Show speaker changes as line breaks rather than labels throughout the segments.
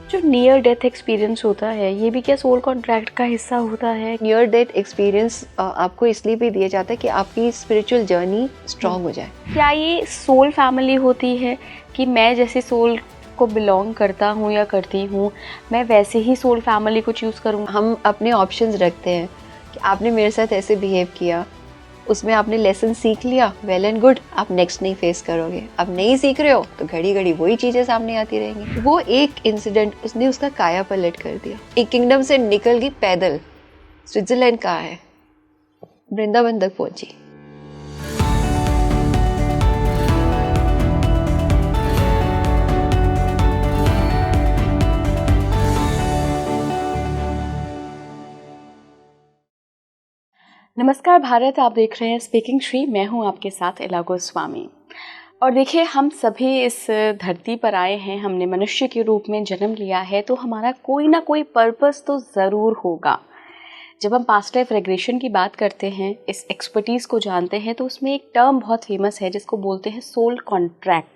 जो near death experience होता है ये भी क्या सोल कॉन्ट्रैक्ट का हिस्सा होता है?
नियर डेथ एक्सपीरियंस आपको इसलिए भी दिया जाता है कि आपकी स्पिरिचुअल जर्नी स्ट्रांग हो जाए।
क्या ये सोल फैमिली होती है कि मैं जैसे सोल को बिलोंग करता हूँ या करती हूँ, मैं वैसे ही सोल फैमिली को चूज़ करूँगा?
हम अपने ऑप्शंस रखते हैं कि आपने मेरे साथ ऐसे बिहेव किया, उसमें आपने लेसन सीख लिया, वेल एंड गुड, आप नेक्स्ट नहीं फेस करोगे। अब नहीं सीख रहे हो तो घड़ी घड़ी वही चीज़ें सामने आती रहेंगी। वो एक इंसिडेंट उसने उसका काया पलट कर दिया। एक किंगडम से निकल गई पैदल, स्विट्जरलैंड कहाँ है, वृंदावन तक पहुंची।
नमस्कार भारत, आप देख रहे हैं स्पीकिंग श्री। मैं हूं आपके साथ इला गोस्वामी। और देखिए, हम सभी इस धरती पर आए हैं, हमने मनुष्य के रूप में जन्म लिया है, तो हमारा कोई ना कोई पर्पस तो ज़रूर होगा। जब हम पास्ट लाइफ रेग्रेशन की बात करते हैं, इस एक्सपर्टीज़ को जानते हैं, तो उसमें एक टर्म बहुत फेमस है जिसको बोलते हैं सोल कॉन्ट्रैक्ट।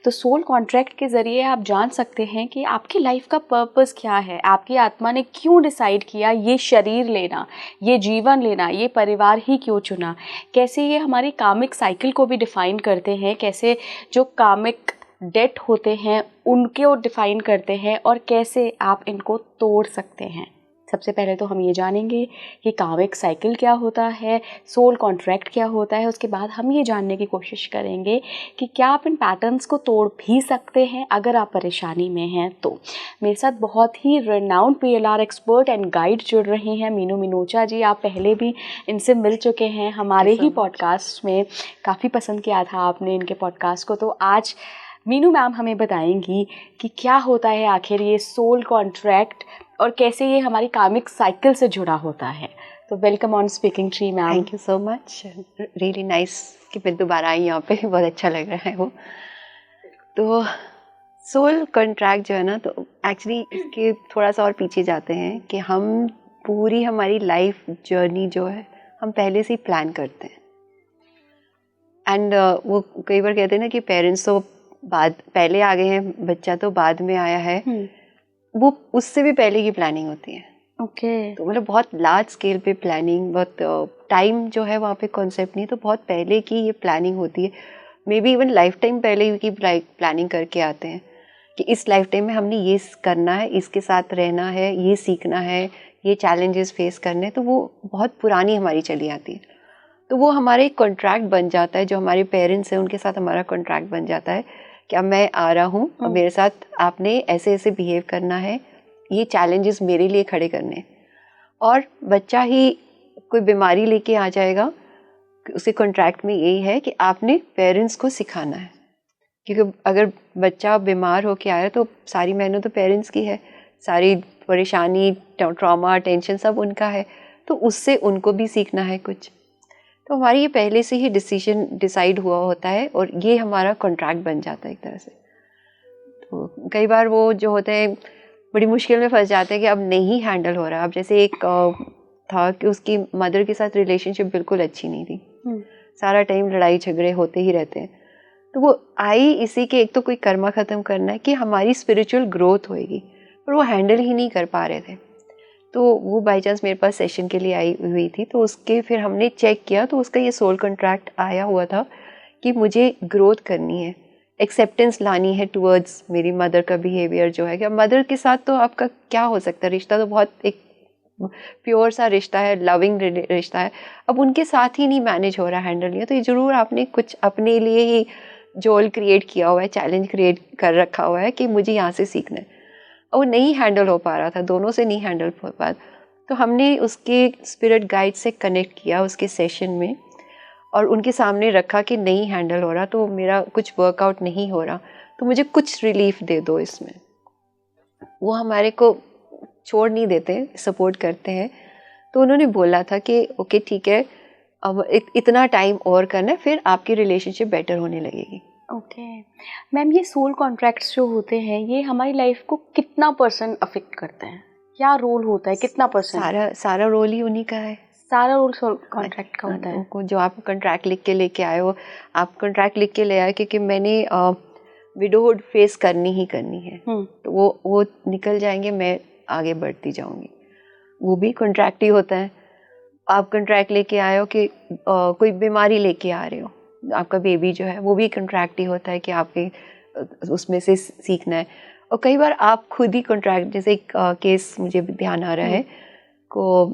तो सोल कॉन्ट्रैक्ट के ज़रिए आप जान सकते हैं कि आपकी लाइफ का पर्पस क्या है, आपकी आत्मा ने क्यों डिसाइड किया ये शरीर लेना, ये जीवन लेना, ये परिवार ही क्यों चुना। कैसे ये हमारी कामिक साइकिल को भी डिफ़ाइन करते हैं, कैसे जो कामिक डेट होते हैं उनको डिफ़ाइन करते हैं, और कैसे आप इनको तोड़ सकते हैं। सबसे पहले तो हम ये जानेंगे कि कामिक साइकिल क्या होता है, सोल कॉन्ट्रैक्ट क्या होता है। उसके बाद हम ये जानने की कोशिश करेंगे कि क्या आप इन पैटर्न्स को तोड़ भी सकते हैं अगर आप परेशानी में हैं तो। मेरे साथ बहुत ही renowned PLR expert and guide जुड़ रही हैं, मीनू मिनोचा जी। आप पहले भी इनसे मिल चुके हैं हमारे ही पॉडकास्ट में, काफ़ी पसंद किया था आपने इनके पॉडकास्ट को। तो आज मीनू मैम हमें बताएंगी कि क्या होता है आखिर ये सोल कॉन्ट्रैक्ट और कैसे ये हमारी कामिक साइकिल से जुड़ा होता है। तो welcome on speaking tree ma'am.
Thank you so much, really nice कि मैं दोबारा आई यहाँ पे, बहुत अच्छा लग रहा है वो। तो सोल कॉन्ट्रैक्ट जो है ना, तो एक्चुअली इसके थोड़ा सा और पीछे जाते हैं कि हम पूरी हमारी लाइफ जर्नी जो है हम पहले से ही प्लान करते हैं। एंड वो कई बार कहते हैं ना कि पेरेंट्स तो बाद पहले आ गए हैं, बच्चा तो बाद में आया है। वो उससे भी पहले की प्लानिंग होती है।
ओके।
तो मतलब बहुत लार्ज स्केल पे प्लानिंग, बहुत टाइम जो है वहाँ पे कॉन्सेप्ट नहीं, तो बहुत पहले की ये प्लानिंग होती है। May be even life time पहले की प्लानिंग करके आते हैं कि इस लाइफ टाइम में हमने ये करना है, इसके साथ रहना है, ये सीखना है, ये चैलेंजेस फेस करने। तो वो बहुत पुरानी हमारी चली आती है। तो वो हमारा एक कॉन्ट्रैक्ट बन जाता है, जो हमारे पेरेंट्स हैं उनके साथ हमारा कॉन्ट्रैक्ट बन जाता है कि अब मैं आ रहा हूँ और मेरे साथ आपने ऐसे ऐसे बिहेव करना है, ये चैलेंजेस मेरे लिए खड़े करने। और बच्चा ही कोई बीमारी लेके आ जाएगा, उसके कॉन्ट्रैक्ट में यही है कि आपने पेरेंट्स को सिखाना है। क्योंकि अगर बच्चा बीमार होके आया तो सारी मेहनत तो पेरेंट्स की है, सारी परेशानी, ट्रॉमा, टेंशन सब उनका है, तो उससे उनको भी सीखना है कुछ। तो हमारी ये पहले से ही डिसाइड हुआ होता है और ये हमारा कॉन्ट्रैक्ट बन जाता है एक तरह से। तो कई बार वो जो होते हैं बड़ी मुश्किल में फंस जाते हैं कि अब नहीं हैंडल हो रहा। अब जैसे एक था कि उसकी मदर के साथ रिलेशनशिप बिल्कुल अच्छी नहीं थी, सारा टाइम लड़ाई झगड़े होते ही रहते हैं। तो वो आई इसी के, एक तो कोई कर्मा ख़त्म करना है कि हमारी स्पिरिचुअल ग्रोथ होएगी, पर वो हैंडल ही नहीं कर पा रहे थे। तो वो बाई चांस मेरे पास सेशन के लिए आई हुई थी, तो उसके फिर हमने चेक किया तो उसका ये सोल कॉन्ट्रैक्ट आया हुआ था कि मुझे ग्रोथ करनी है, एक्सेप्टेंस लानी है टुवर्ड्स मेरी मदर का बिहेवियर जो है। कि मदर के साथ तो आपका क्या हो सकता है, रिश्ता तो बहुत एक प्योर सा रिश्ता है, लविंग रिश्ता है। अब उनके साथ ही नहीं मैनेज हो रहा, हैंडल नहीं है, तो ये ज़रूर आपने कुछ अपने लिए ही जोल क्रिएट किया हुआ है, चैलेंज क्रिएट कर रखा हुआ है कि मुझे यहाँ से सीखना है। और वो नहीं हैंडल हो पा रहा था, दोनों से नहीं हैंडल हो पा। तो हमने उसके स्पिरिट गाइड से कनेक्ट किया उसके सेशन में और उनके सामने रखा कि नहीं हैंडल हो रहा, तो मेरा कुछ वर्कआउट नहीं हो रहा, तो मुझे कुछ रिलीफ दे दो इसमें। वो हमारे को छोड़ नहीं देते, सपोर्ट करते हैं। तो उन्होंने बोला था कि ओके ठीक है, अब इतना टाइम और करना है, फिर आपकी रिलेशनशिप बेटर होने लगेगी।
ओके मैम, ये सोल कॉन्ट्रैक्ट्स जो होते हैं ये हमारी लाइफ को कितना % अफेक्ट करते हैं? क्या रोल होता है, कितना %?
सारा रोल ही उन्हीं का है।
सारा रोल सोल कॉन्ट्रैक्ट का होता है।
जो आप कॉन्ट्रैक्ट लिख के लेके आए हो, आप कॉन्ट्रैक्ट लिख के ले आए क्योंकि मैंने विडोहुड फेस करनी ही करनी है। तो वो निकल जाएंगे, मैं आगे बढ़ती जाऊंगी। वो भी कॉन्ट्रैक्ट ही होता है। आप कॉन्ट्रैक्ट लेके आए हो कि कोई बीमारी लेके आ रहे हो, आपका बेबी जो है वो भी कॉन्ट्रैक्ट ही होता है कि आपके उसमें से सीखना है। और कई बार आप खुद ही कॉन्ट्रैक्ट, जैसे एक केस मुझे ध्यान आ रहा है को,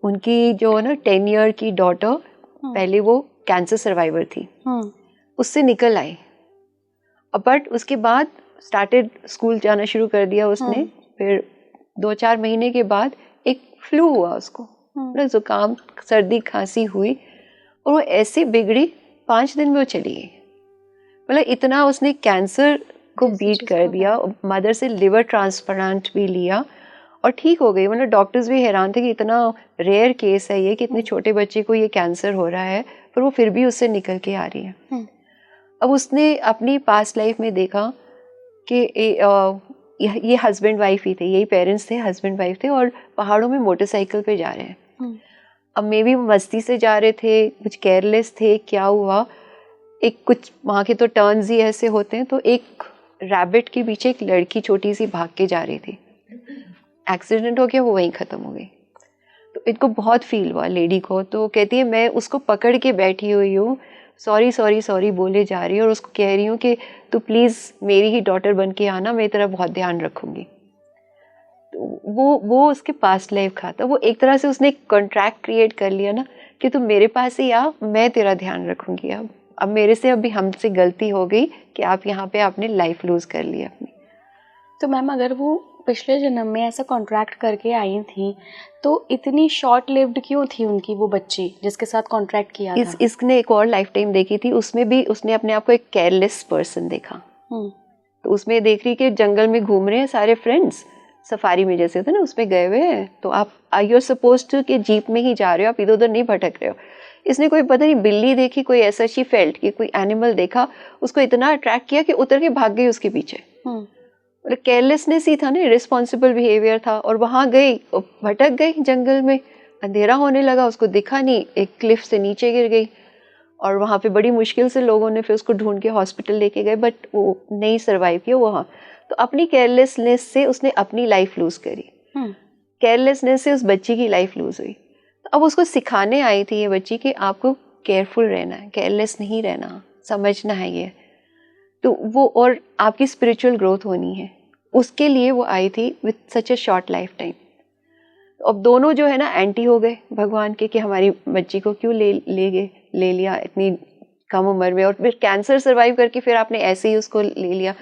उनकी जो ना 10 ईयर की डॉटर, पहले वो कैंसर सर्वाइवर थी, उससे निकल आई, बट उसके बाद स्टार्टेड स्कूल जाना शुरू कर दिया उसने। फिर 2-4 महीने के बाद एक फ्लू हुआ उसको, मतलब जुकाम सर्दी खांसी हुई, और वो ऐसे बिगड़ी 5 दिन में वो चली गई। मतलब इतना उसने कैंसर को बीट कर दिया। मदर से लिवर ट्रांसप्लांट भी लिया और ठीक हो गई। मतलब डॉक्टर्स भी हैरान थे कि इतना रेयर केस है ये, कि इतने छोटे बच्चे को ये कैंसर हो रहा है, पर वो फिर भी उससे निकल के आ रही है। अब उसने अपनी पास्ट लाइफ में देखा कि ये हस्बैंड वाइफ ही थे, यही पेरेंट्स थे, हस्बैंड वाइफ थे, और पहाड़ों में मोटरसाइकिल पे जा रहे हैं। अब मे भी मस्ती से जा रहे थे, कुछ केयरलेस थे, क्या हुआ, एक कुछ वहाँ के तो टर्न्स ही ऐसे होते हैं, तो एक रैबिट के पीछे एक लड़की छोटी सी भाग के जा रही थी, एक्सीडेंट हो गया, वो वहीं ख़त्म हो गई। तो इनको बहुत फील हुआ लेडी को, तो कहती है मैं उसको पकड़ के बैठी हुई हूँ, सॉरी सॉरी सॉरी बोले जा रही है, और उसको कह रही हूँ कि तू प्लीज़ मेरी ही डॉटर बन के आना, मैं तेरा बहुत ध्यान रखूँगी। तो वो उसके पास्ट लाइफ का था। वो एक तरह से उसने एक कॉन्ट्रैक्ट क्रिएट कर लिया ना कि तू मेरे पास ही आ, मैं तेरा ध्यान रखूँगी। अब मेरे से अभी हमसे गलती हो गई कि आप यहाँ पे आपने लाइफ लूज कर ली अपनी।
तो मैम अगर वो पिछले जन्म में ऐसा कॉन्ट्रैक्ट करके आई थी, तो इतनी शॉर्ट लिव्ड क्यों थी उनकी वो बच्ची जिसके साथ कॉन्ट्रैक्ट किया था?
इसने एक और लाइफ टाइम देखी थी, उसमें भी उसने अपने आप को एक केयरलेस पर्सन देखा। तो उसमें देख रही कि जंगल में घूम रहे हैं सारे फ्रेंड्स, सफारी में जैसे होता है ना, उसमें गए हुए हैं, तो आप यू आर सपोज टू कि जीप में ही जा रहे हो, आप इधर उधर नहीं भटक रहे हो। इसने कोई पता नहीं बिल्ली देखी, कोई ऐसा शी फेल्ट कि कोई एनिमल देखा, उसको इतना अट्रैक्ट किया कि उतर के भाग गई उसके पीछे। मतलब केयरलेसनेस ही था ना, रिस्पॉन्सिबल बिहेवियर था। और वहां गई, भटक गई जंगल में, अंधेरा होने लगा, उसको दिखा नहीं, एक क्लिफ से नीचे गिर गई, और वहां पे बड़ी मुश्किल से लोगों ने फिर उसको ढूंढ के हॉस्पिटल लेके गए, बट वो नहीं सर्वाइव किया वहाँ। तो अपनी केयरलेसनेस से उसने अपनी लाइफ लूज करी, केयरलेसनेस से उस बच्ची की लाइफ लूज हुई। तो अब उसको सिखाने आई थी ये बच्ची कि आपको केयरफुल रहना है, केयरलेस नहीं रहना, समझना है ये। तो वो, और आपकी स्पिरिचुअल ग्रोथ होनी है, उसके लिए वो आई थी with such a short life time. अब दोनों जो है ना एंटी हो गए भगवान के कि हमारी बच्ची को क्यों ले लिया इतनी कम उम्र में, और फिर कैंसर सर्वाइव करके फिर आपने ऐसे ही उसको ले लिया।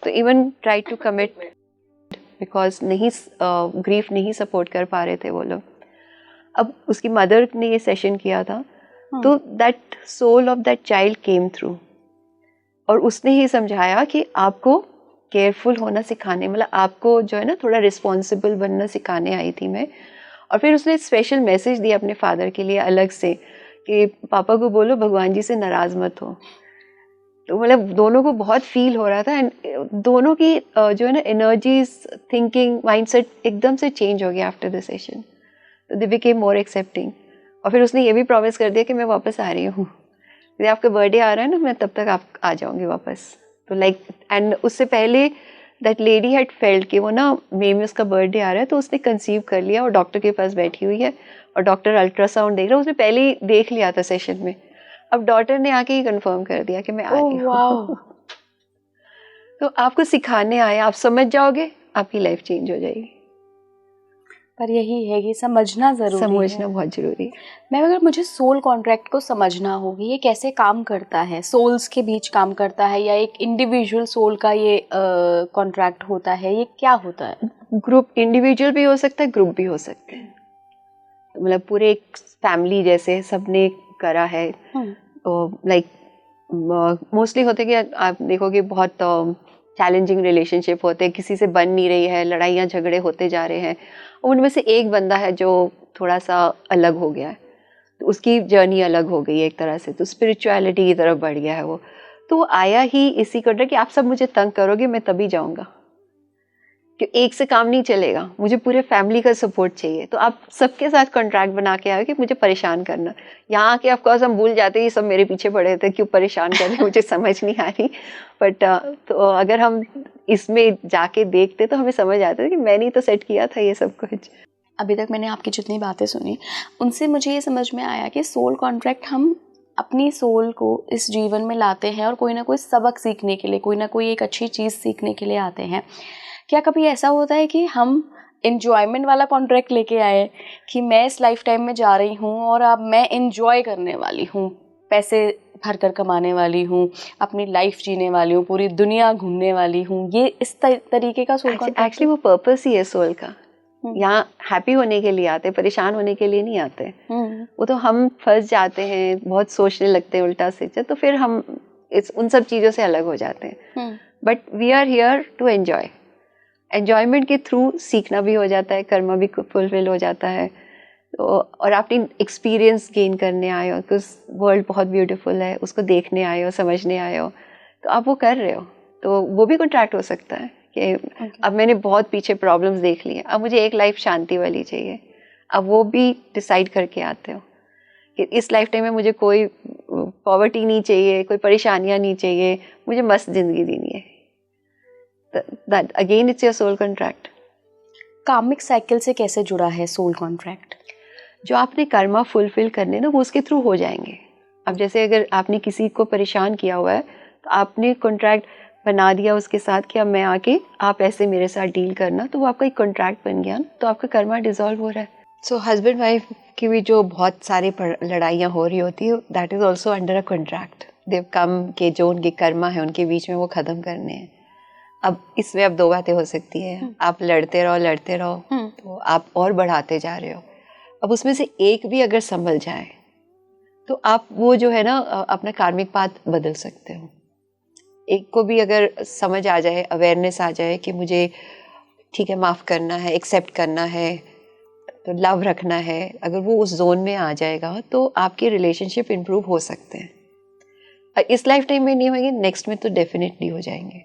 तो even try to commit because नहीं ग्रीफ नहीं सपोर्ट कर पा रहे थे वो लोग। अब उसकी मदर ने ये सेशन किया था, तो that soul of that child came through, और उसने ही समझाया कि आपको केयरफुल होना सिखाने, मतलब आपको जो है ना थोड़ा रिस्पॉन्सिबल बनना सिखाने आई थी मैं। और फिर उसने स्पेशल मैसेज दिया अपने फादर के लिए अलग से कि पापा को बोलो भगवान जी से नाराज मत हो। तो मतलब दोनों को बहुत फील हो रहा था, एंड दोनों की जो है ना एनर्जीज, थिंकिंग, माइंडसेट एकदम से चेंज हो गया आफ्टर द सेशन। तो दे बिकेम मोर एक्सेप्टिंग। और फिर उसने ये भी प्रॉमिस कर दिया कि मैं वापस आ रही हूँ, यदि आपका बर्थडे आ रहा है ना, मैं तब तक आप आ जाऊंगी वापस। तो लाइक, एंड उससे पहले दैट लेडी हैड फेल्ट कि वो ना मई में उसका बर्थडे आ रहा है, तो उसने कंसीव कर लिया और डॉक्टर के पास बैठी हुई है, और डॉक्टर अल्ट्रासाउंड देख रहा है, उसने पहले ही देख लिया था सेशन में। अब डॉटर ने आके ही कंफर्म कर दिया कि मैं आ रही हूँ। तो आपको सिखाने आए, आप समझ जाओगे, आपकी लाइफ चेंज हो जाएगी।
पर यही है कि समझना जरूरी है,
समझना बहुत जरूरी है।
मैं अगर मुझे सोल कॉन्ट्रैक्ट को समझना होगी, ये कैसे काम करता है, सोल्स के बीच काम करता है या एक इंडिविजुअल सोल का ये कॉन्ट्रैक्ट होता है, ये क्या होता है?
ग्रुप, इंडिविजुअल भी हो सकता है, ग्रुप भी हो सकते हैं, मतलब पूरे एक फैमिली जैसे सबने करा है। लाइक मोस्टली होते कि आप देखोगे बहुत चैलेंजिंग रिलेशनशिप होते हैं, किसी से बन नहीं रही है, लड़ाइयाँ झगड़े होते जा रहे हैं, उनमें से एक बंदा है जो थोड़ा सा अलग हो गया है, तो उसकी जर्नी अलग हो गई है एक तरह से, तो स्पिरिचुअलिटी की तरफ बढ़ गया है वो। तो आया ही इसी कर कि आप सब मुझे तंग करोगे, मैं तभी जाऊँगा, कि एक से काम नहीं चलेगा, मुझे पूरे फैमिली का सपोर्ट चाहिए। तो आप सबके साथ कॉन्ट्रैक्ट बना के आए कि मुझे परेशान करना। यहाँ आके ऑफकोर्स हम भूल जाते हैं ये सब मेरे पीछे पड़े थे, क्यों परेशान कर रहे हैं, मुझे समझ नहीं आ रही। बट तो अगर हम इसमें जाके देखते तो हमें समझ आता है कि मैंने ही तो सेट किया था ये सब कुछ।
अभी तक मैंने आपकी जितनी बातें सुनी उनसे मुझे ये समझ में आया कि सोल कॉन्ट्रैक्ट हम अपनी सोल को इस जीवन में लाते हैं और कोई ना कोई सबक सीखने के लिए, कोई ना कोई एक अच्छी चीज़ सीखने के लिए आते हैं। क्या कभी ऐसा होता है कि हम एन्जॉयमेंट वाला कॉन्ट्रैक्ट लेके आए कि मैं इस लाइफ टाइम में जा रही हूँ और अब मैं एन्जॉय करने वाली हूँ, पैसे भर कर कमाने वाली हूँ, अपनी लाइफ जीने वाली हूँ, पूरी दुनिया घूमने वाली हूँ, ये इस तरीके का सोल कॉन्ट्रैक्ट?
एक्चुअली वो पर्पस ही है सोल का। यहाँ हैप्पी होने के लिए आते, परेशान होने के लिए नहीं आते। वो तो हम फंस जाते हैं, बहुत सोचने लगते हैं उल्टा सीधा, तो फिर हम उन सब चीज़ों से अलग हो जाते हैं। But we are here to enjoy. Enjoyment के थ्रू सीखना भी हो जाता है, कर्मा भी फुलफिल हो जाता है। तो और अपनी एक्सपीरियंस गेन करने आए हो कि उस वर्ल्ड बहुत ब्यूटीफुल है, उसको देखने आए हो, समझने आए हो, तो आप वो कर रहे हो, तो वो भी कॉन्ट्रैक्ट हो सकता है कि अब मैंने बहुत पीछे प्रॉब्लम्स देख ली हैं, अब मुझे एक लाइफ शांति वाली चाहिए। अब वो भी डिसाइड करके आते हो कि इस लाइफ टाइम में मुझे कोई पॉवर्टी नहीं चाहिए, कोई परेशानियाँ नहीं चाहिए, मुझे मस्त जिंदगी जीनी है। That again it's your soul contract.
कार्मिक साइकिल से कैसे जुड़ा है सोल कॉन्ट्रैक्ट?
जो आपने कर्मा फुलफिल करने ना वो उसके थ्रू हो जाएंगे। अब जैसे अगर आपने किसी को परेशान किया हुआ है तो आपने कॉन्ट्रैक्ट बना दिया उसके साथ कि अब मैं आके आप ऐसे मेरे साथ डील करना, तो वो आपका एक कॉन्ट्रैक्ट बन गया, तो आपका कर्मा डिसॉल्व हो रहा है। सो हस्बैंड वाइफ की भी जो बहुत सारी लड़ाइयाँ हो रही होती है, that is also under a contract. देव कम के जो उनके कर्मा है उनके बीच में वो ख़त्म करने हैं। अब इसमें अब दो बातें हो सकती है, आप लड़ते रहो तो आप और बढ़ाते जा रहे हो। अब उसमें से एक भी अगर संभल जाए तो आप वो जो है ना अपना कार्मिक पाथ बदल सकते हो। एक को भी अगर समझ आ जाए, अवेयरनेस आ जाए कि मुझे ठीक है माफ़ करना है, एक्सेप्ट करना है, तो लव रखना है, अगर वो उस जोन में आ जाएगा तो आपके रिलेशनशिप इम्प्रूव हो सकते हैं। इस लाइफ टाइम में नहीं होंगे, नेक्स्ट में तो डेफिनेटली हो जाएंगे,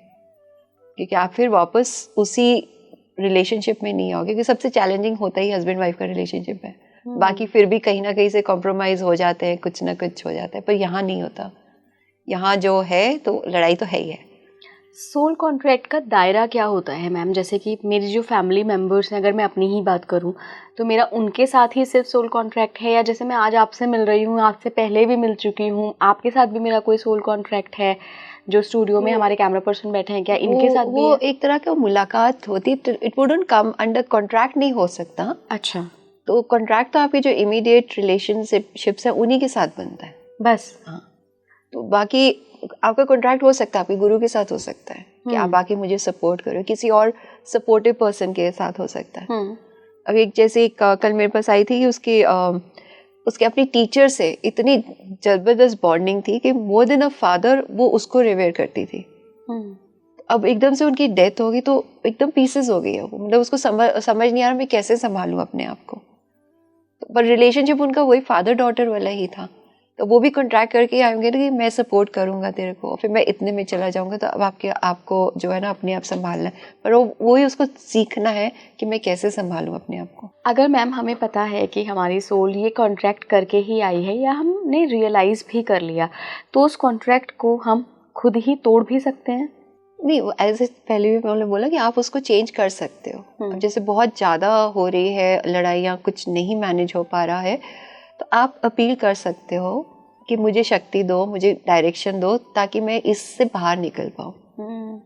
क्योंकि आप फिर वापस उसी रिलेशनशिप में नहीं आओगे। क्योंकि सबसे चैलेंजिंग होता ही हस्बैंड वाइफ का रिलेशनशिप है। बाकी फिर भी कहीं ना कहीं से कॉम्प्रोमाइज़ हो जाते हैं, कुछ ना कुछ हो जाता है, पर यहाँ नहीं होता। यहाँ जो है तो लड़ाई तो है ही है।
सोल कॉन्ट्रैक्ट का दायरा क्या होता है मैम? जैसे कि मेरी जो फैमिली मेम्बर्स हैं, अगर मैं अपनी ही बात करूं तो मेरा उनके साथ ही सिर्फ सोल कॉन्ट्रैक्ट है, या जैसे मैं आज आपसे मिल रही हूं, आपसे पहले भी मिल चुकी हूं, आपके साथ भी मेरा कोई सोल कॉन्ट्रैक्ट है? जो स्टूडियो में हमारे कैमरा पर्सन बैठे हैं, क्या इनके साथ भी
वो एक तरह की मुलाकात होती है, it wouldn't come under contract, नहीं हो सकता।
अच्छा,
तो कॉन्ट्रैक्ट तो आपके जो इमीडिएट रिलेशनशिप्स है उन्हीं के साथ बनता है
बस।
हाँ, तो बाकी आपका कॉन्ट्रैक्ट हो सकता है आपके गुरु के साथ हो सकता है कि आप आके मुझे सपोर्ट करो, किसी और सपोर्टिव पर्सन के साथ हो सकता है। अब एक जैसे एक कल मेरे पास आई थी कि उसके अपनी टीचर से इतनी जबरदस्त बॉन्डिंग थी कि मोर देन अ फादर वो उसको रिवेयर करती थी। अब एकदम से उनकी डेथ हो गई तो एकदम पीसेस हो गई है, मतलब उसको समझ नहीं आ रहा मैं कैसे संभालूं अपने आप को। पर रिलेशनशिप उनका वही फादर डॉटर वाला ही था, तो वो भी कॉन्ट्रैक्ट करके आएंगे ना कि मैं सपोर्ट करूंगा तेरे को, फिर मैं इतने में चला जाऊंगा, तो अब आपको जो है ना अपने आप संभालना है। पर वो ही उसको सीखना है कि मैं कैसे संभालूं अपने आप को।
अगर मैम हमें पता है कि हमारी सोल ये कॉन्ट्रैक्ट करके ही आई है, या हमने रियलाइज़ भी कर लिया, तो उस कॉन्ट्रैक्ट को हम खुद ही तोड़ भी सकते हैं?
नहीं, वो ऐसे पहले भी मैंने बोला कि आप उसको चेंज कर सकते हो। अब जैसे बहुत ज़्यादा हो रही है लड़ाइयाँ, कुछ नहीं मैनेज हो पा रहा है, तो आप अपील कर सकते हो कि मुझे शक्ति दो, मुझे डायरेक्शन दो, ताकि मैं इससे बाहर निकल पाऊँ।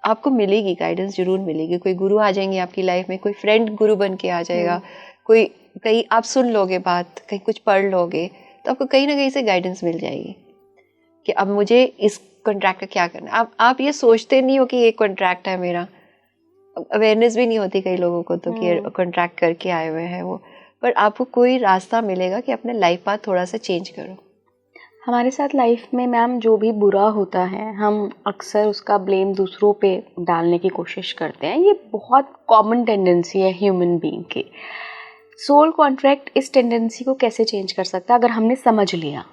आपको मिलेगी गाइडेंस, जरूर मिलेगी। कोई गुरु आ जाएंगे आपकी लाइफ में, कोई फ्रेंड गुरु बन के आ जाएगा, कोई कहीं आप सुन लोगे बात, कहीं कुछ पढ़ लोगे, तो आपको कहीं ना कहीं से गाइडेंस मिल जाएगी कि अब मुझे इस कॉन्ट्रैक्ट का क्या करना है। आप ये सोचते नहीं हो कि ये कॉन्ट्रैक्ट है मेरा, अवेयरनेस भी नहीं होती कई लोगों को तो कि कॉन्ट्रैक्ट करके आए हुए हैं वो, पर आपको कोई रास्ता मिलेगा कि अपने लाइफ पाथ थोड़ा सा चेंज करो।
हमारे साथ लाइफ में मैम जो भी बुरा होता है, हम अक्सर उसका ब्लेम दूसरों पे डालने की कोशिश करते हैं। ये बहुत कॉमन टेंडेंसी है ह्यूमन बीइंग की। सोल कॉन्ट्रैक्ट इस टेंडेंसी को कैसे चेंज कर सकता है अगर हमने समझ लिया?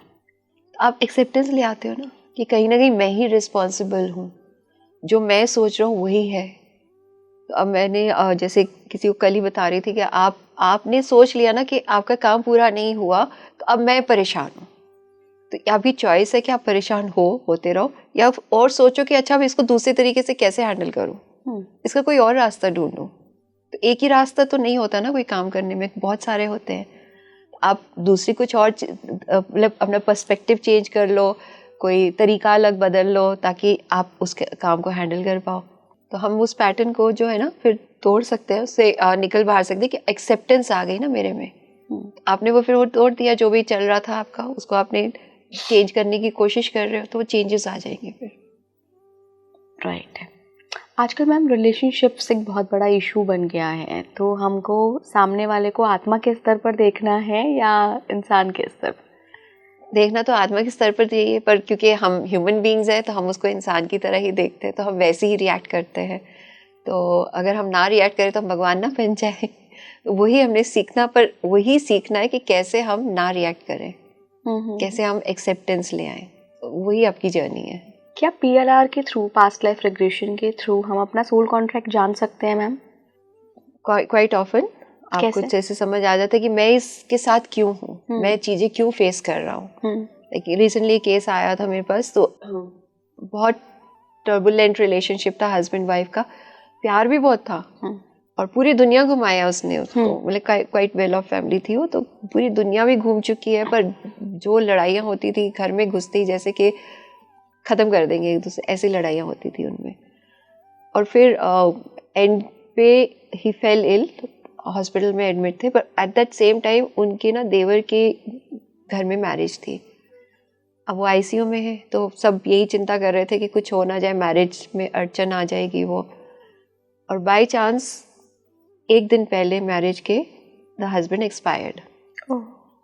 आप एक्सेप्टेंस ले आते हो ना कि कहीं ना कहीं मैं ही रिस्पॉन्सिबल हूँ, जो मैं सोच रहा हूँ वही है, तो अब मैंने जैसे किसी को कल ही बता रही थी कि आपने सोच लिया ना कि आपका काम पूरा नहीं हुआ, तो अब मैं परेशान हूँ। तो आपकी चॉइस है कि आप परेशान होते रहो, या और सोचो कि अच्छा अब इसको दूसरे तरीके से कैसे हैंडल करूँ, इसका कोई और रास्ता ढूंढूं। तो एक ही रास्ता तो नहीं होता ना कोई काम करने में, बहुत सारे होते हैं। आप दूसरी कुछ और मतलब अपना पर्सपेक्टिव चेंज कर लो, कोई तरीका अलग बदल लो, ताकि आप उस काम को हैंडल कर पाओ। तो हम उस पैटर्न को जो है ना फिर तोड़ सकते हैं, उससे निकल बाहर सकते हैं कि एक्सेप्टेंस आ गई ना मेरे में। आपने वो फिर वो तोड़ दिया, जो भी चल रहा था आपका, उसको आपने चेंज करने की कोशिश कर रहे हो, तो वो चेंजेस आ जाएंगे फिर।
राइट। आजकल मैम रिलेशनशिप्स एक बहुत बड़ा इशू बन गया है, तो हमको सामने वाले को आत्मा के स्तर पर देखना है या इंसान के स्तर पर?
देखना तो आत्मा के स्तर पर चाहिए, पर क्योंकि हम ह्यूमन बीइंग्स हैं तो हम उसको इंसान की तरह ही देखते हैं, तो हम वैसे ही रिएक्ट करते हैं। तो अगर हम ना रिएक्ट करें तो हम भगवान ना बन जाए। वही हमने सीखना, पर वही सीखना है कि कैसे हम ना रिएक्ट करें, कैसे हम एक्सेप्टेंस ले आए। वही आपकी जर्नी है।
क्या PLR के थ्रू, पास्ट लाइफ रिग्रेशन के थ्रू, हम अपना सोल कॉन्ट्रैक्ट जान सकते हैं मैम?
क्वाइट ऑफन आपको जैसे समझ आ जाता है कि मैं इसके साथ क्यों हूँ, मैं चीज़ें क्यों फेस कर रहा हूँ। लाइक रिसेंटली केस आया था मेरे पास, तो बहुत टर्बुलेंट रिलेशनशिप था हस्बैंड वाइफ का, प्यार भी बहुत था और पूरी दुनिया घुमाया उसने उसको, मतलब क्वाइट वेल ऑफ फैमिली थी वो, तो पूरी दुनिया भी घूम चुकी है, पर जो लड़ाइयाँ होती थी घर में घुसते ही जैसे कि ख़त्म कर देंगे एक दूसरे, ऐसी लड़ाइयाँ होती थी उनमें। और फिर एंड पे ही फेल इल, हॉस्पिटल में एडमिट थे, पर एट दैट सेम टाइम उनके ना देवर के घर में मैरिज थी। अब वो ICU में है, तो सब यही चिंता कर रहे थे कि कुछ हो ना जाए, मैरिज में अड़चन आ जाएगी वो। और बाय चांस एक दिन पहले मैरिज के द हस्बैंड एक्सपायर्ड।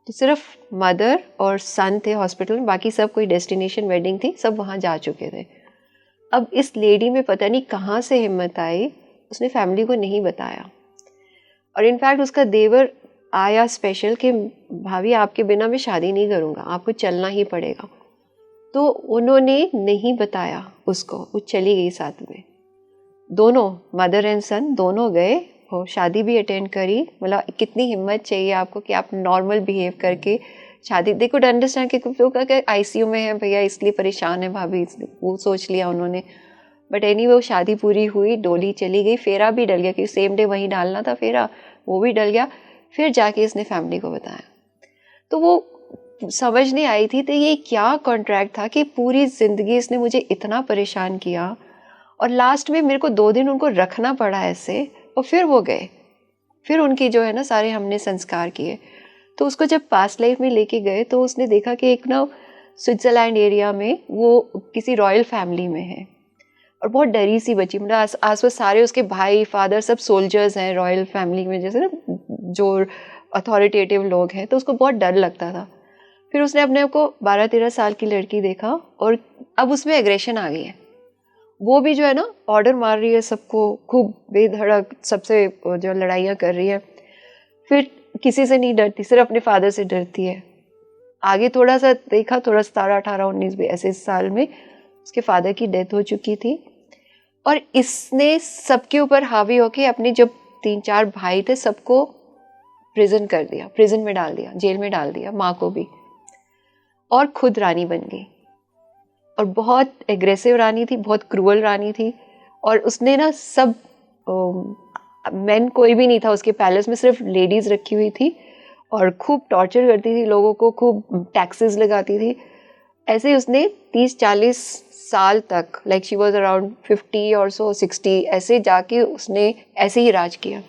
तो सिर्फ मदर और सन थे हॉस्पिटल में, बाकी सब कोई डेस्टिनेशन वेडिंग थी, सब वहाँ जा चुके थे। अब इस लेडी में पता नहीं कहाँ से हिम्मत आई, उसने फैमिली को नहीं बताया। और इनफैक्ट उसका देवर आया स्पेशल कि भाभी आपके बिना मैं शादी नहीं करूँगा, आपको चलना ही पड़ेगा। तो उन्होंने नहीं बताया उसको, वो चली गई साथ में। दोनों मदर एंड सन दोनों गए और शादी भी अटेंड करी। मतलब कितनी हिम्मत चाहिए आपको कि आप नॉर्मल बिहेव करके शादी, दे कुड अंडरस्टैंड कि लोग ICU में है भैया इसलिए परेशान है भाभी, इसलिए वो सोच लिया उन्होंने। बट एनीवे वो शादी पूरी हुई, डोली चली गई, फेरा भी डल गया, क्योंकि सेम डे वहीं डालना था फेरा, वो भी डल गया। फिर जाके इसने फैमिली को बताया, तो वो समझ नहीं आई थी तो ये क्या कॉन्ट्रैक्ट था कि पूरी ज़िंदगी इसने मुझे इतना परेशान किया, और लास्ट में मेरे को 2 दिन उनको रखना पड़ा ऐसे, और फिर वो गए। फिर उनकी जो है ना सारे हमने संस्कार किए। तो उसको जब पास्ट लाइफ में लेके गए तो उसने देखा कि एक ना स्विट्ज़रलैंड एरिया में वो किसी रॉयल फैमिली में है, और बहुत डरी सी बची। मतलब आस पास सारे उसके भाई फादर सब सोल्जर्स हैं रॉयल फैमिली में, जैसे ना जो अथॉरिटेटिव लोग हैं, तो उसको बहुत डर लगता था। फिर उसने अपने आप को 12-13 साल की लड़की देखा, और अब उसमें एग्रेशन आ गई है। वो भी जो है ना ऑर्डर मार रही है सबको, खूब बेधड़क सबसे जो लड़ाइयाँ कर रही है। फिर किसी से नहीं डरती, सिर्फ अपने फादर से डरती है। आगे थोड़ा सा देखा, थोड़ा 17, 18, 19 ऐसे साल में उसके फादर की डेथ हो चुकी थी, और इसने सबके ऊपर हावी होके अपने जो 3-4 भाई थे सबको प्रिजन कर दिया, प्रिजन में डाल दिया, जेल में डाल दिया, माँ को भी, और खुद रानी बन गई। और बहुत एग्रेसिव रानी थी, बहुत क्रूअल रानी थी। और उसने ना सब मेन कोई भी नहीं था उसके पैलेस में, सिर्फ लेडीज रखी हुई थी, और खूब टॉर्चर करती थी लोगों को, खूब टैक्सेस लगाती थी। ऐसे ही उसने 30-40 साल तक, लाइक शी वॉज अराउंड 50 और सो 60, ऐसे जाके उसने ऐसे ही राज किया।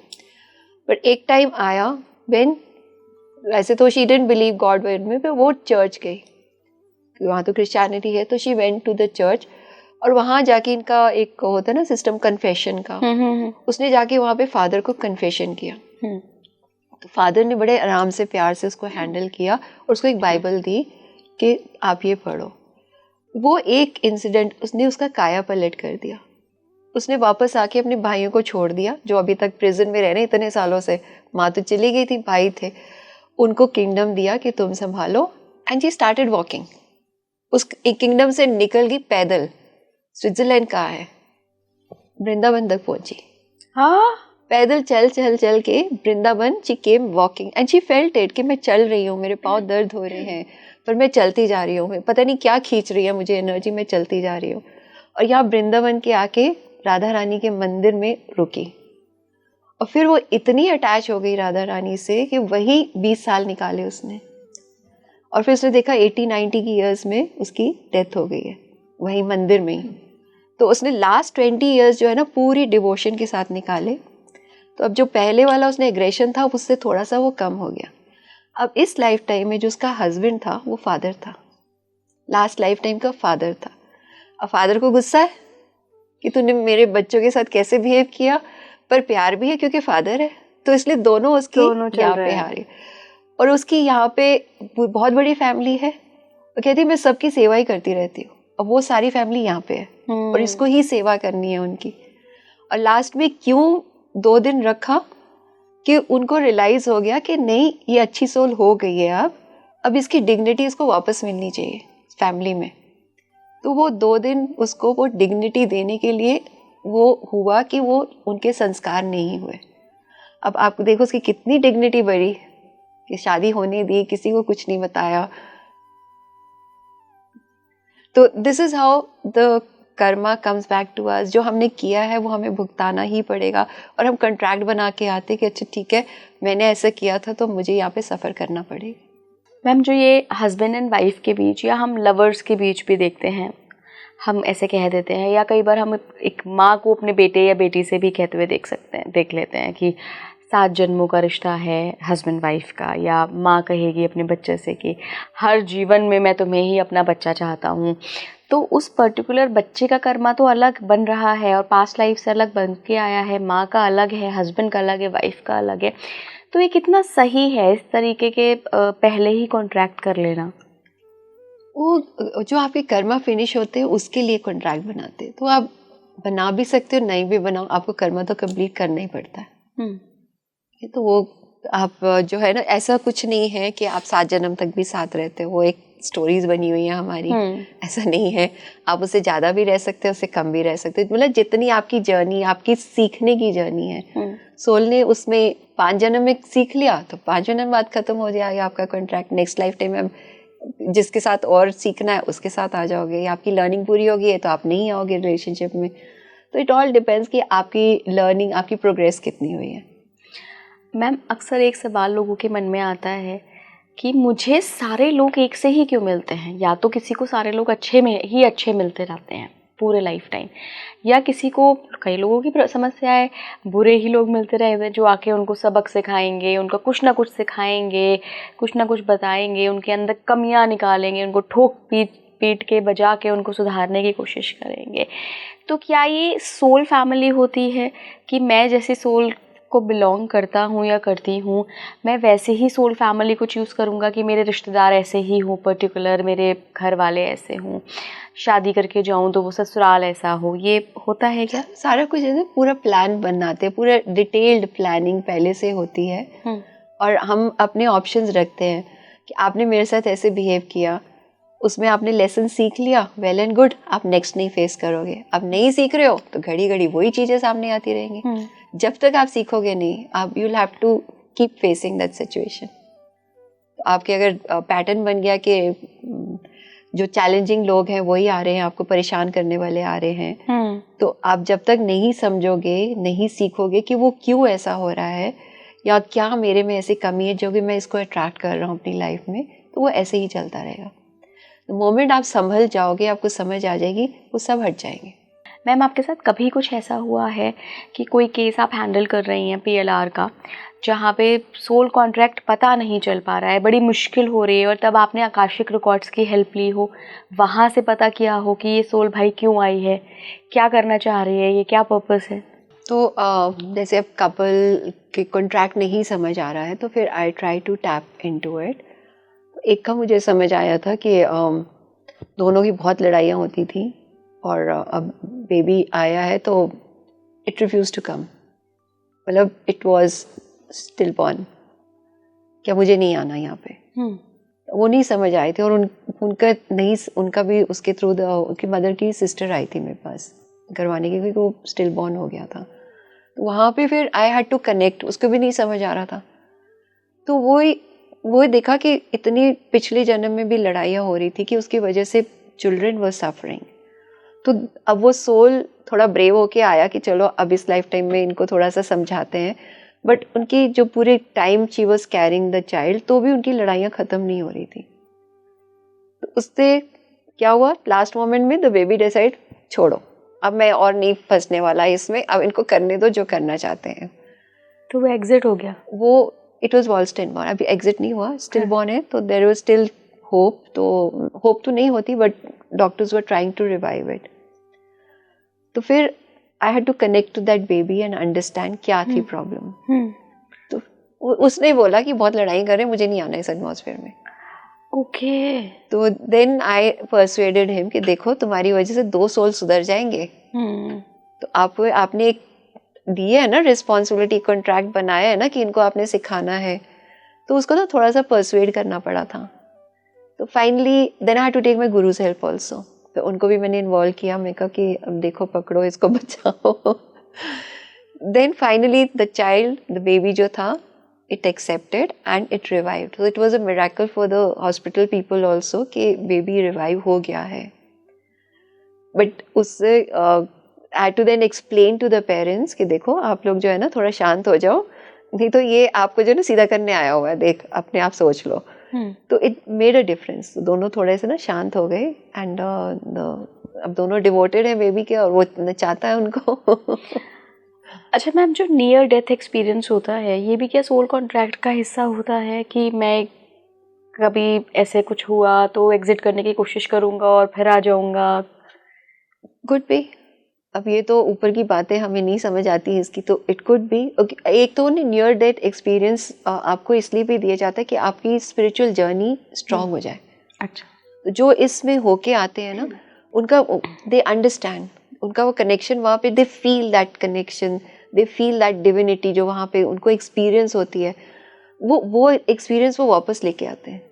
बट एक टाइम आया व्हेन, वैसे तो she didn't believe God word में, पर वो चर्च गई, वहाँ तो क्रिश्चियनिटी है, तो she went to the church. और वहाँ जाके इनका एक होता है ना सिस्टम कन्फेशन का, उसने जाके वहाँ पे फादर को कन्फेशन किया। तो फादर ने बड़े आराम से प्यार से उसको हैंडल किया, और उसको एक बाइबल दी कि आप ये पढ़ो। वो एक इंसिडेंट उसने उसका काया पलट कर दिया। उसने वापस आके अपने भाइयों को छोड़ दिया जो अभी तक प्रिजन में रह रहे इतने सालों से। माँ तो चली गई थी, भाई थे, उनको किंगडम दिया कि तुम संभालो, एंड शी स्टार्टेड वॉकिंग। उस किंगडम से निकल गई पैदल, स्विट्जरलैंड कहाँ है, वृंदावन तक पहुंची।
हाँ,
पैदल चल चल चल के Vrindavan she came walking and she felt it कि मैं चल रही हूँ, मेरे पाँव दर्द हो रहे हैं पर मैं चलती जा रही हूँ, पता नहीं क्या खींच रही है मुझे एनर्जी, मैं चलती जा रही हूँ। और यहाँ वृंदावन के आके राधा रानी के मंदिर में रुकी और फिर वो इतनी अटैच हो गई राधा रानी से कि वही 20 साल निकाले उसने। और फिर उसने देखा 80-90 की ईयर्स में उसकी डेथ हो गई है वही मंदिर में ही। तो उसने लास्ट 20 ईयर्स जो है ना पूरी डिवोशन के साथ निकाले। तो अब जो पहले वाला उसने एग्रेशन था उससे थोड़ा सा वो कम हो गया। अब इस लाइफ टाइम में जो उसका हस्बैंड था वो फादर था, लास्ट लाइफ टाइम का फादर था। अब फादर को गुस्सा है कि तूने मेरे बच्चों के साथ कैसे बिहेव किया, पर प्यार भी है क्योंकि फादर है, तो इसलिए दोनों उसकी यहाँ पे आ रही। और उसकी यहाँ पे बहुत बड़ी फैमिली है, वो कहती है मैं सबकी सेवा ही करती रहती हूँ। अब वो सारी फैमिली यहाँ पे है और इसको ही सेवा करनी है उनकी। और लास्ट में क्यों 2 दिन रखा कि उनको रियलाइज हो गया कि नहीं ये अच्छी सोल हो गई है, अब इसकी डिग्निटी इसको वापस मिलनी चाहिए फैमिली में। तो वो 2 दिन उसको वो डिग्निटी देने के लिए वो हुआ कि वो उनके संस्कार नहीं हुए। अब आप देखो उसकी कितनी डिग्निटी बढ़ी कि शादी होने दी, किसी को कुछ नहीं बताया। तो this is how the karma comes back to us. जो हमने किया है वो हमें भुगताना ही पड़ेगा। और हम कंट्रैक्ट बना के आते कि अच्छा ठीक है मैंने ऐसा किया था तो मुझे यहाँ पे सफ़र करना पड़ेगा।
मैम, जो ये हस्बैंड एंड वाइफ के बीच या हम लवर्स के बीच भी देखते हैं, हम ऐसे कह देते हैं, या कई बार हम एक माँ को अपने बेटे या बेटी से भी कहते हुए देख लेते हैं कि 7 जन्मों का रिश्ता है हस्बैंड वाइफ का, या माँ कहेगी अपने बच्चे से कि हर जीवन में मैं तुम्हें ही अपना बच्चा चाहता हूँ। तो उस पर्टिकुलर बच्चे का कर्मा तो अलग बन रहा है और पास्ट लाइफ से अलग बन के आया है, माँ का अलग है, हस्बैंड का अलग है, वाइफ का अलग है। तो ये कितना सही है इस तरीके के पहले ही कॉन्ट्रैक्ट कर लेना?
वो जो आपके कर्मा फिनिश होते हैं उसके लिए कॉन्ट्रैक्ट बनाते हैं। तो आप बना भी सकते हो, नहीं भी बनाओ, आपको कर्मा तो कंप्लीट करना ही पड़ता है। तो वो आप जो है ना, ऐसा कुछ नहीं है कि आप 7 जन्म तक भी साथ रहते हो, वो एक स्टोरीज बनी हुई है हमारी। ऐसा नहीं है, आप उससे ज़्यादा भी रह सकते हो, उससे कम भी रह सकते हो। मतलब जितनी आपकी जर्नी, आपकी सीखने की जर्नी है, सोल ने उसमें 5 जन्म में सीख लिया तो 5 जन्म बाद खत्म हो जाएगा आपका कॉन्ट्रैक्ट। नेक्स्ट लाइफ टाइम में जिसके साथ और सीखना है उसके साथ आ जाओगे, या आपकी लर्निंग पूरी होगी है तो आप नहीं आओगे रिलेशनशिप में। तो इट ऑल डिपेंड्स कि आपकी लर्निंग, आपकी प्रोग्रेस कितनी हुई है।
मैम, अक्सर एक सवाल लोगों के मन में आता है कि मुझे सारे लोग एक से ही क्यों मिलते हैं? या तो किसी को सारे लोग अच्छे मिलते रहते हैं पूरे लाइफ टाइम, या किसी को, कई लोगों की समस्या है, बुरे ही लोग मिलते रहते हैं जो आके उनको सबक सिखाएंगे, उनका कुछ ना कुछ सिखाएंगे, कुछ ना कुछ बताएंगे, उनके अंदर कमियां निकालेंगे, उनको ठोक पीट के बजा के उनको सुधारने की कोशिश करेंगे। तो क्या ये सोल फैमिली होती है कि मैं जैसे सोल को बिलोंग करता हूँ या करती हूँ, मैं वैसे ही सोल फैमिली को चूज़ करूँगा कि मेरे रिश्तेदार ऐसे ही हों, पर्टिकुलर मेरे घर वाले ऐसे हों, शादी करके जाऊँ तो वो ससुराल ऐसा हो? ये होता है क्या?
सारा कुछ है, पूरा प्लान बनाते हैं, पूरा डिटेल्ड प्लानिंग पहले से होती है। और हम अपने ऑप्शंस रखते हैं कि आपने मेरे साथ ऐसे बिहेव किया, उसमें आपने लेसन सीख लिया, वेल एंड गुड, आप नेक्स्ट नहीं फेस करोगे। आप नहीं सीख रहे हो तो घड़ी घड़ी वही चीज़ें सामने आती रहेंगी। जब तक आप सीखोगे नहीं, आप you will have to keep facing that situation. तो आपके अगर पैटर्न बन गया कि जो चैलेंजिंग लोग हैं वही आ रहे हैं, आपको परेशान करने वाले आ रहे हैं, तो आप जब तक नहीं समझोगे, नहीं सीखोगे कि वो क्यों ऐसा हो रहा है या क्या मेरे में ऐसी कमी है जो कि मैं इसको अट्रैक्ट कर रहा हूँ अपनी लाइफ में, तो वो ऐसे ही चलता रहेगा। तो मोमेंट आप संभल जाओगे, आपको समझ आ जाएगी, वो सब हट जाएंगे।
मैम, आपके साथ कभी कुछ ऐसा हुआ है कि कोई केस आप हैंडल कर रही हैं PLR का, जहाँ पे सोल कॉन्ट्रैक्ट पता नहीं चल पा रहा है, बड़ी मुश्किल हो रही है, और तब आपने आकाशिक रिकॉर्ड्स की हेल्प ली हो, वहाँ से पता किया हो कि ये सोल भाई क्यों आई है, क्या करना चाह रही है, ये क्या पर्पस है?
तो जैसे अब कपल के कॉन्ट्रैक्ट नहीं समझ आ रहा है तो फिर I try to tap into it. एक का मुझे समझ आया था कि दोनों की बहुत लड़ाइयाँ होती थी और अब बेबी आया है तो इट रिफ्यूज टू कम, मतलब इट वाज स्टिल बॉर्न, क्या मुझे नहीं आना यहाँ पे। वो नहीं समझ आए थे और उनका भी उसके थ्रू उनकी मदर की सिस्टर आई थी मेरे पास करवाने की, क्योंकि वो स्टिल बॉर्न हो गया था। तो वहाँ पे फिर आई हैड टू कनेक्ट, उसको भी नहीं समझ आ रहा था। तो वो देखा कि इतनी पिछले जन्म में भी लड़ाइयाँ हो रही थी कि उसकी वजह से चिल्ड्रन वर सफरिंग। तो अब वो सोल थोड़ा ब्रेव होके आया कि चलो अब इस लाइफ टाइम में इनको थोड़ा सा समझाते हैं, बट उनकी जो पूरे time she was carrying the child, तो भी उनकी लड़ाइयाँ ख़त्म नहीं हो रही थी। तो उससे क्या हुआ, लास्ट मोमेंट में द बेबी डिसाइड छोड़ो, अब मैं और नहीं फंसने वाला इसमें, अब इनको करने दो जो करना चाहते हैं।
तो वो एग्जिट हो गया।
वो it was well stillborn, अभी एग्जिट नहीं हुआ, स्टिल बॉर्न है, तो देयर वाज स्टिल होप। तो होप तो नहीं होती, but doctors were trying to revive it. तो फिर I had to connect to that baby and understand क्या थी प्रॉब्लम। तो उसने बोला कि बहुत लड़ाई कर रहे हैं, मुझे नहीं आना इस एटमॉस्फेयर में।
ओके।
तो देन आई परसुएडेड हिम कि देखो तुम्हारी वजह से 2 सोल सुधर जाएंगे। तो आपने एक दी है ना रिस्पॉन्सिबिलिटी, कॉन्ट्रैक्ट बनाया है ना कि इनको आपने सिखाना है, तो उसको ना थोड़ा सा परसुएड करना पड़ा था। तो finally then I had to take my guru's help also. तो उनको भी मैंने इन्वॉल्व किया, मैं कहा कि अब देखो पकड़ो इसको, बचाओ। Then finally the child, the baby जो था, it accepted and it revived. So it was a miracle for the hospital people also कि baby revive हो गया है। But उससे I had to then explain to the parents कि देखो आप लोग जो है ना थोड़ा शांत हो जाओ, नहीं तो ये आपको जो है ना सीधा करने आया हुआ है, देख अपने आप सोच लो। तो it made a difference। दोनों थोड़े से ना शांत हो गए and अब दोनों डिवोटेड है बेबी के और वो चाहता है उनको।
अच्छा मैम, जो नियर डेथ एक्सपीरियंस होता है ये भी क्या सोल कॉन्ट्रैक्ट का हिस्सा होता है कि मैं कभी ऐसे कुछ हुआ तो एग्जिट करने की कोशिश करूंगा और फिर आ जाऊंगा?
Could be. अब ये तो ऊपर की बातें हमें नहीं समझ आती है इसकी, तो इट कुड बी। एक तो नियर डेथ एक्सपीरियंस आपको इसलिए भी दिया जाता है कि आपकी स्पिरिचुअल जर्नी स्ट्रांग हो जाए।
अच्छा।
तो जो इसमें होके आते हैं ना, उनका दे अंडरस्टैंड, उनका वो कनेक्शन वहाँ पे, they feel that connection, they feel that divinity जो वहाँ पे उनको एक्सपीरियंस होती है, वो एक्सपीरियंस वो वापस लेके आते हैं।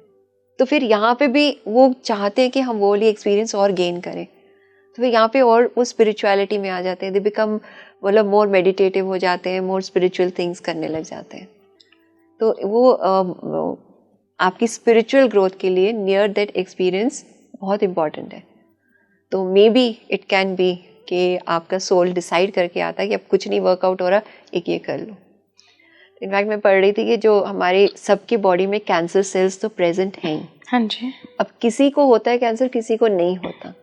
तो फिर यहाँ पे भी वो चाहते हैं कि हम वो वाली एक्सपीरियंस और गेन करें, तो फिर यहाँ पे और वो स्पिरिचुअलिटी में आ जाते हैं, दे बिकम मतलब मोर मेडिटेटिव हो जाते हैं, मोर स्पिरिचुअल थिंग्स करने लग जाते हैं। तो वो आपकी स्पिरिचुअल ग्रोथ के लिए नियर दैट एक्सपीरियंस बहुत इम्पॉर्टेंट है। तो may be it can B कि आपका सोल डिसाइड करके आता है कि अब कुछ नहीं वर्कआउट हो रहा, एक ये कर लो। इनफैक्ट मैं पढ़ रही थी कि जो हमारे सबकी बॉडी में कैंसर सेल्स तो प्रेजेंट हैं।
हाँ जी।
अब किसी को होता है कैंसर, किसी को नहीं होता।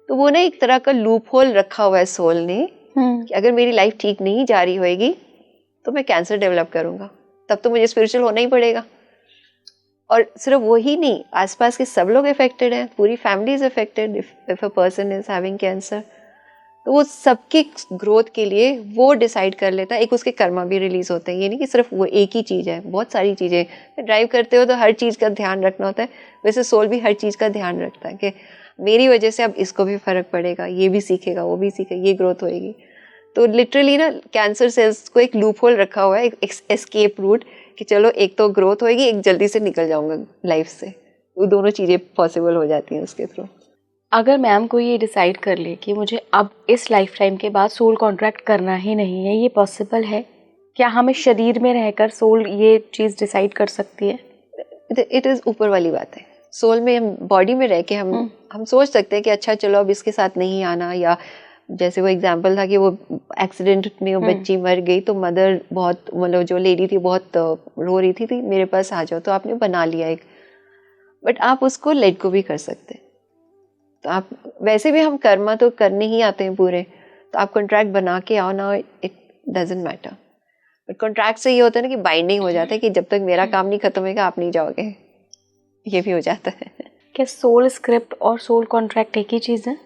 तो वो ना एक तरह का लूप होल रखा हुआ है सोल ने कि अगर मेरी लाइफ ठीक नहीं जा रही होएगी तो मैं कैंसर डेवलप करूँगा, तब तो मुझे स्पिरिचुअल होना ही पड़ेगा। और सिर्फ वो ही नहीं, आसपास के सब लोग अफेक्टेड हैं, पूरी family is affected if a person is having cancer. तो वो सबकी ग्रोथ के लिए वो डिसाइड कर लेता है। एक उसके कर्मा भी रिलीज होते हैं, ये नहीं कि सिर्फ वो एक ही चीज़ है, बहुत सारी चीज़ें। ड्राइव करते हो तो हर चीज़ का ध्यान रखना होता है, वैसे सोल भी हर चीज़ का ध्यान रखता है कि मेरी वजह से अब इसको भी फ़र्क पड़ेगा, ये भी सीखेगा, वो भी सीखेगा, ये ग्रोथ होएगी। तो लिटरली ना कैंसर सेल्स को एक लूप होल रखा हुआ है, एक एस्केप रूट कि चलो एक तो ग्रोथ होएगी, एक जल्दी से निकल जाऊँगा लाइफ से। वो दोनों चीज़ें पॉसिबल हो जाती हैं उसके थ्रू।
अगर मैम को ये डिसाइड कर ले कि मुझे अब इस लाइफ टाइम के बाद सोल कॉन्ट्रैक्ट करना ही नहीं है, ये पॉसिबल है क्या? हमें शरीर में रहकर सोल ये चीज़ डिसाइड कर सकती है?
इट इज़ ऊपर वाली बात है। सोल में, हम बॉडी में रह के हम सोच सकते हैं कि अच्छा चलो अब इसके साथ नहीं आना, या जैसे वो एग्जांपल था कि वो एक्सीडेंट में वो बच्ची मर गई, तो मदर बहुत, मतलब जो लेडी थी बहुत रो रही थी मेरे पास आ जाओ, तो आपने बना लिया एक। बट आप उसको लेट को भी कर सकते हैं। तो आप वैसे भी, हम कर्मा तो करने ही आते हैं पूरे, तो आप कॉन्ट्रैक्ट बना के आओ ना, it doesn't matter. But contract से ये होता है ना कि बाइंडिंग हो जाता है कि जब तक मेरा काम नहीं खत्म होगा आप नहीं जाओगे, ये भी हो जाता है।
क्या सोल स्क्रिप्ट और सोल कॉन्ट्रैक्ट एक ही चीज़ है?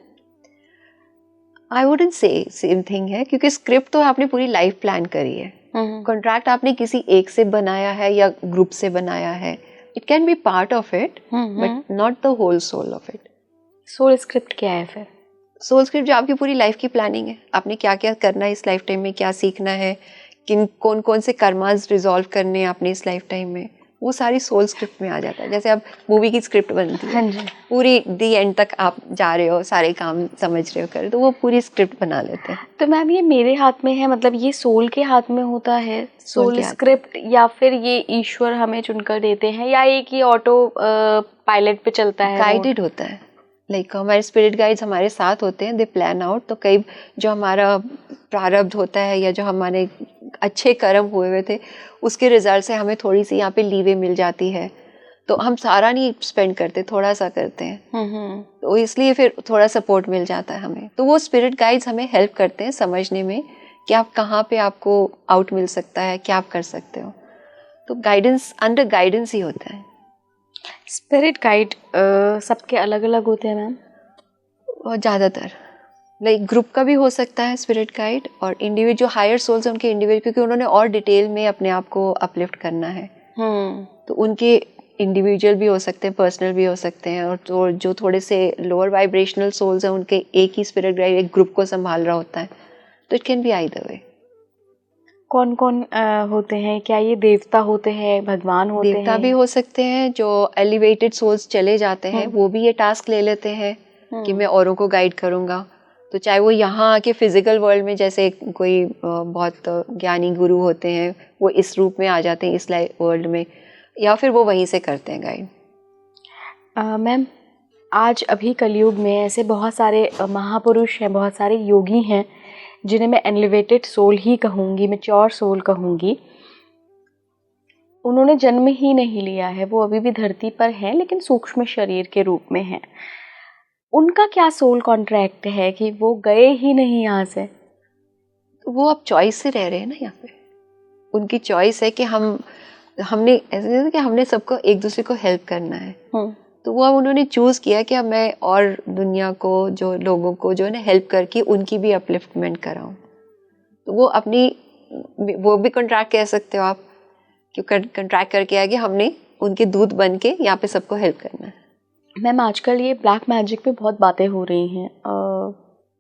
I wouldn't say same thing है, क्योंकि स्क्रिप्ट तो आपने पूरी लाइफ प्लान करी है, कॉन्ट्रैक्ट आपने किसी एक से बनाया है या ग्रुप से बनाया है। It can be part of it but not the whole soul of it.
Soul script क्या है फिर?
सोल स्क्रिप्ट जो आपकी पूरी लाइफ की प्लानिंग है, आपने क्या क्या करना है इस लाइफ टाइम में, क्या सीखना है, कौन कौन से कर्मास रिजॉल्व करने हैं आपने इस लाइफ टाइम में, वो सारी सोल स्क्रिप्ट में आ जाता है। जैसे अब मूवी की स्क्रिप्ट बनती है,
हाँ जी,
पूरी दी एंड तक आप जा रहे हो, सारे काम समझ रहे हो कर, तो वो पूरी स्क्रिप्ट बना लेते हैं।
तो मैम ये मेरे हाथ में है, मतलब ये सोल के हाथ में होता है
सोल
सोल
के हाथ
स्क्रिप्ट, या फिर ये ईश्वर हमें चुनकर देते हैं, या एक ये ऑटो पायलट पे चलता है?
गाइडेड होता है, लाइक हमारे स्पिरिट गाइड्स हमारे साथ होते हैं, दे प्लान आउट। तो कई जो हमारा प्रारब्ध होता है या जो हमारे अच्छे कर्म हुए थे उसके रिजल्ट से हमें थोड़ी सी यहाँ पे लीवे मिल जाती है, तो हम सारा नहीं स्पेंड करते, थोड़ा सा करते हैं, तो इसलिए फिर थोड़ा सपोर्ट मिल जाता है हमें। तो वो स्पिरिट गाइड्स हमें हेल्प करते हैं समझने में कि आप कहाँ पे आपको आउट मिल सकता है, क्या आप कर सकते हो। तो गाइडेंस अंडर गाइडेंस ही होता है।
स्पिरिट गाइड सबके अलग अलग होते हैं मैम?
और ज़्यादातर लाइक ग्रुप का भी हो सकता है स्पिरिट गाइड, और इंडिविजुअल जो हायर सोल्स हैं उनके इंडिविजुअल, क्योंकि उन्होंने और डिटेल में अपने आप को अपलिफ्ट करना है, तो उनके इंडिविजुअल भी हो सकते हैं, पर्सनल भी हो सकते हैं। और तो जो थोड़े से लोअर वाइब्रेशनल सोल्स हैं उनके एक ही स्पिरिट गाइड एक ग्रुप को संभाल रहा होता है, तो it can be either way.
कौन कौन होते हैं? क्या ये देवता होते हैं, भगवान होते हैं?
देवता भी हो सकते हैं, जो एलिवेटेड सोल्स चले जाते हैं वो भी ये टास्क ले लेते हैं कि मैं औरों को गाइड करूँगा। तो चाहे वो यहाँ आके फिजिकल वर्ल्ड में जैसे कोई बहुत ज्ञानी गुरु होते हैं वो इस रूप में आ जाते हैं इस वर्ल्ड में, या फिर वो वहीं से करते हैं गाइड।
मैम आज अभी कलयुग में ऐसे बहुत सारे महापुरुष हैं, बहुत सारे योगी हैं जिन्हें मैं एलिवेटेड सोल ही कहूँगी, मैच्योर सोल कहूँगी। उन्होंने जन्म ही नहीं लिया है, वो अभी भी धरती पर हैं लेकिन सूक्ष्म शरीर के रूप में हैं। उनका क्या सोल कॉन्ट्रैक्ट है कि वो गए ही नहीं यहाँ से?
तो वो अब चॉइस से रह रहे हैं ना यहाँ पे, उनकी चॉइस है कि हमने ऐसे नहीं कि हमने सबको एक दूसरे को हेल्प करना है, तो वो अब उन्होंने चूज किया कि अब मैं और दुनिया को, जो लोगों को जो है ना हेल्प करके उनकी भी अपलिफ्टमेंट कराऊं। तो वो अपनी वो भी कॉन्ट्रैक्ट कह सकते हो आप, कि कॉन्ट्रैक्ट करके आगे हमने उनके दूत बन के यहाँ पे सबको हेल्प करना है।
मैम आजकल ये ब्लैक मैजिक पे बहुत बातें हो रही हैं,